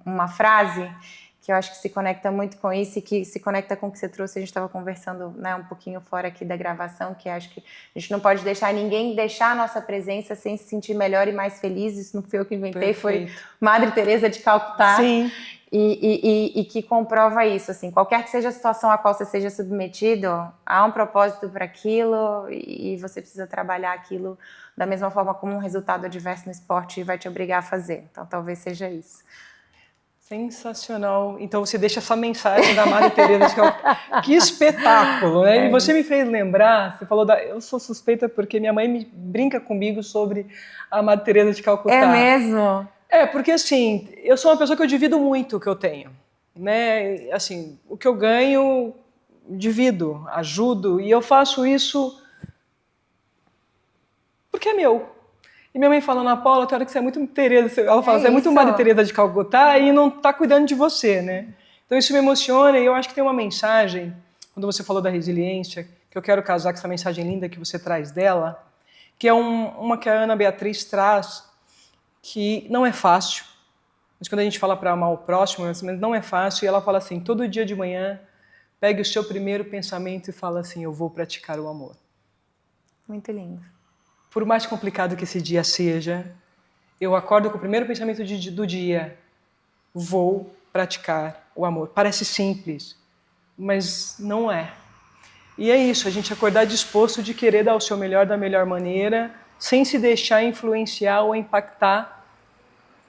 uma frase que eu acho que se conecta muito com isso e que se conecta com o que você trouxe. A gente estava conversando, né, um pouquinho fora aqui da gravação, que acho que a gente não pode deixar ninguém deixar a nossa presença sem se sentir melhor e mais feliz. Isso não foi eu que inventei, Perfeito. foi Madre Teresa de Calcutá. Sim. E que comprova isso, assim, qualquer que seja a situação a qual você seja submetido, há um propósito para aquilo e você precisa trabalhar aquilo da mesma forma como um resultado adverso no esporte vai te obrigar a fazer. Então, talvez seja isso. Sensacional. Então você deixa essa mensagem da Madre Teresa de Calcutá. Que espetáculo, né? E você me fez lembrar, você falou eu sou suspeita porque minha mãe brinca comigo sobre a Madre Teresa de Calcutá. É mesmo? Porque assim, eu sou uma pessoa que eu divido muito o que eu tenho, né? Assim, o que eu ganho, divido, ajudo, e eu faço isso porque é meu. E minha mãe fala, Ana Paula, tem hora que você é muito Teresa, ela fala, você é muito Madre Teresa de Calcutá e não está cuidando de você, né? Então isso me emociona e eu acho que tem uma mensagem, quando você falou da resiliência, que eu quero casar com essa mensagem linda que você traz dela, que é uma que a Ana Beatriz traz, que não é fácil, mas quando a gente fala para amar o próximo, não é fácil, e ela fala assim, todo dia de manhã, pegue o seu primeiro pensamento e fala assim, eu vou praticar o amor. Muito lindo. Por mais complicado que esse dia seja, eu acordo com o primeiro pensamento do dia, vou praticar o amor. Parece simples, mas não é. E é isso, a gente acordar disposto de querer dar o seu melhor da melhor maneira, sem se deixar influenciar ou impactar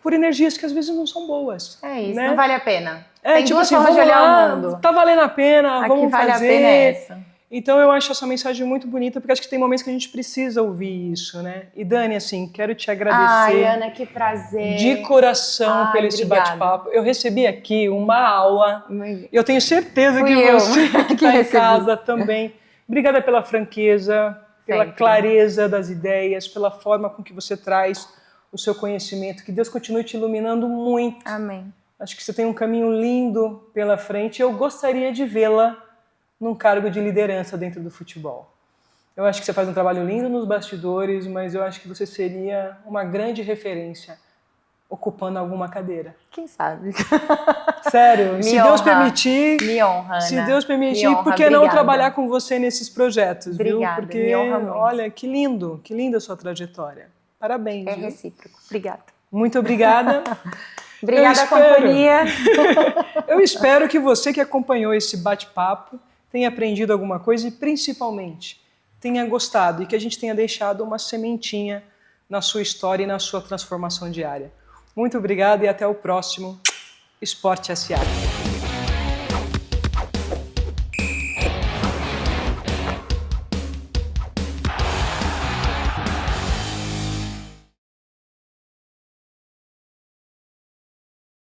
por energias que às vezes não são boas. É isso, né? Não vale a pena. Tem tipo duas formas de olhar o mundo. Tá valendo a pena, Aqui vamos vale fazer. A pena é essa. Então eu acho essa mensagem muito bonita, porque acho que tem momentos que a gente precisa ouvir isso, né? E Dani, assim, quero te agradecer. Ai, Ana, que prazer. De coração pelo esse obrigada. bate-papo. Eu recebi aqui uma aula. Eu tenho certeza Fui que eu você que que está em recebi. casa também. Obrigada pela franqueza, pela Sempre. clareza das ideias, pela forma com que você traz o seu conhecimento. Que Deus continue te iluminando muito. Amém. Acho que você tem um caminho lindo pela frente. Eu gostaria de vê-la num cargo de liderança dentro do futebol. Eu acho que você faz um trabalho lindo nos bastidores, mas eu acho que você seria uma grande referência ocupando alguma cadeira. Quem sabe? Sério, se Deus honra. permitir, Me honra, Ana. se Deus permitir, Me honra, por que não obrigada. trabalhar com você nesses projetos, Obrigada, viu? Porque, me honra muito. olha, que linda a sua trajetória. Parabéns. É viu? recíproco. Obrigada. Muito obrigada. Obrigada à companhia. Eu espero que você que acompanhou esse bate-papo tenha aprendido alguma coisa e, principalmente, tenha gostado e que a gente tenha deixado uma sementinha na sua história e na sua transformação diária. Muito obrigada e até o próximo Esporte S.A.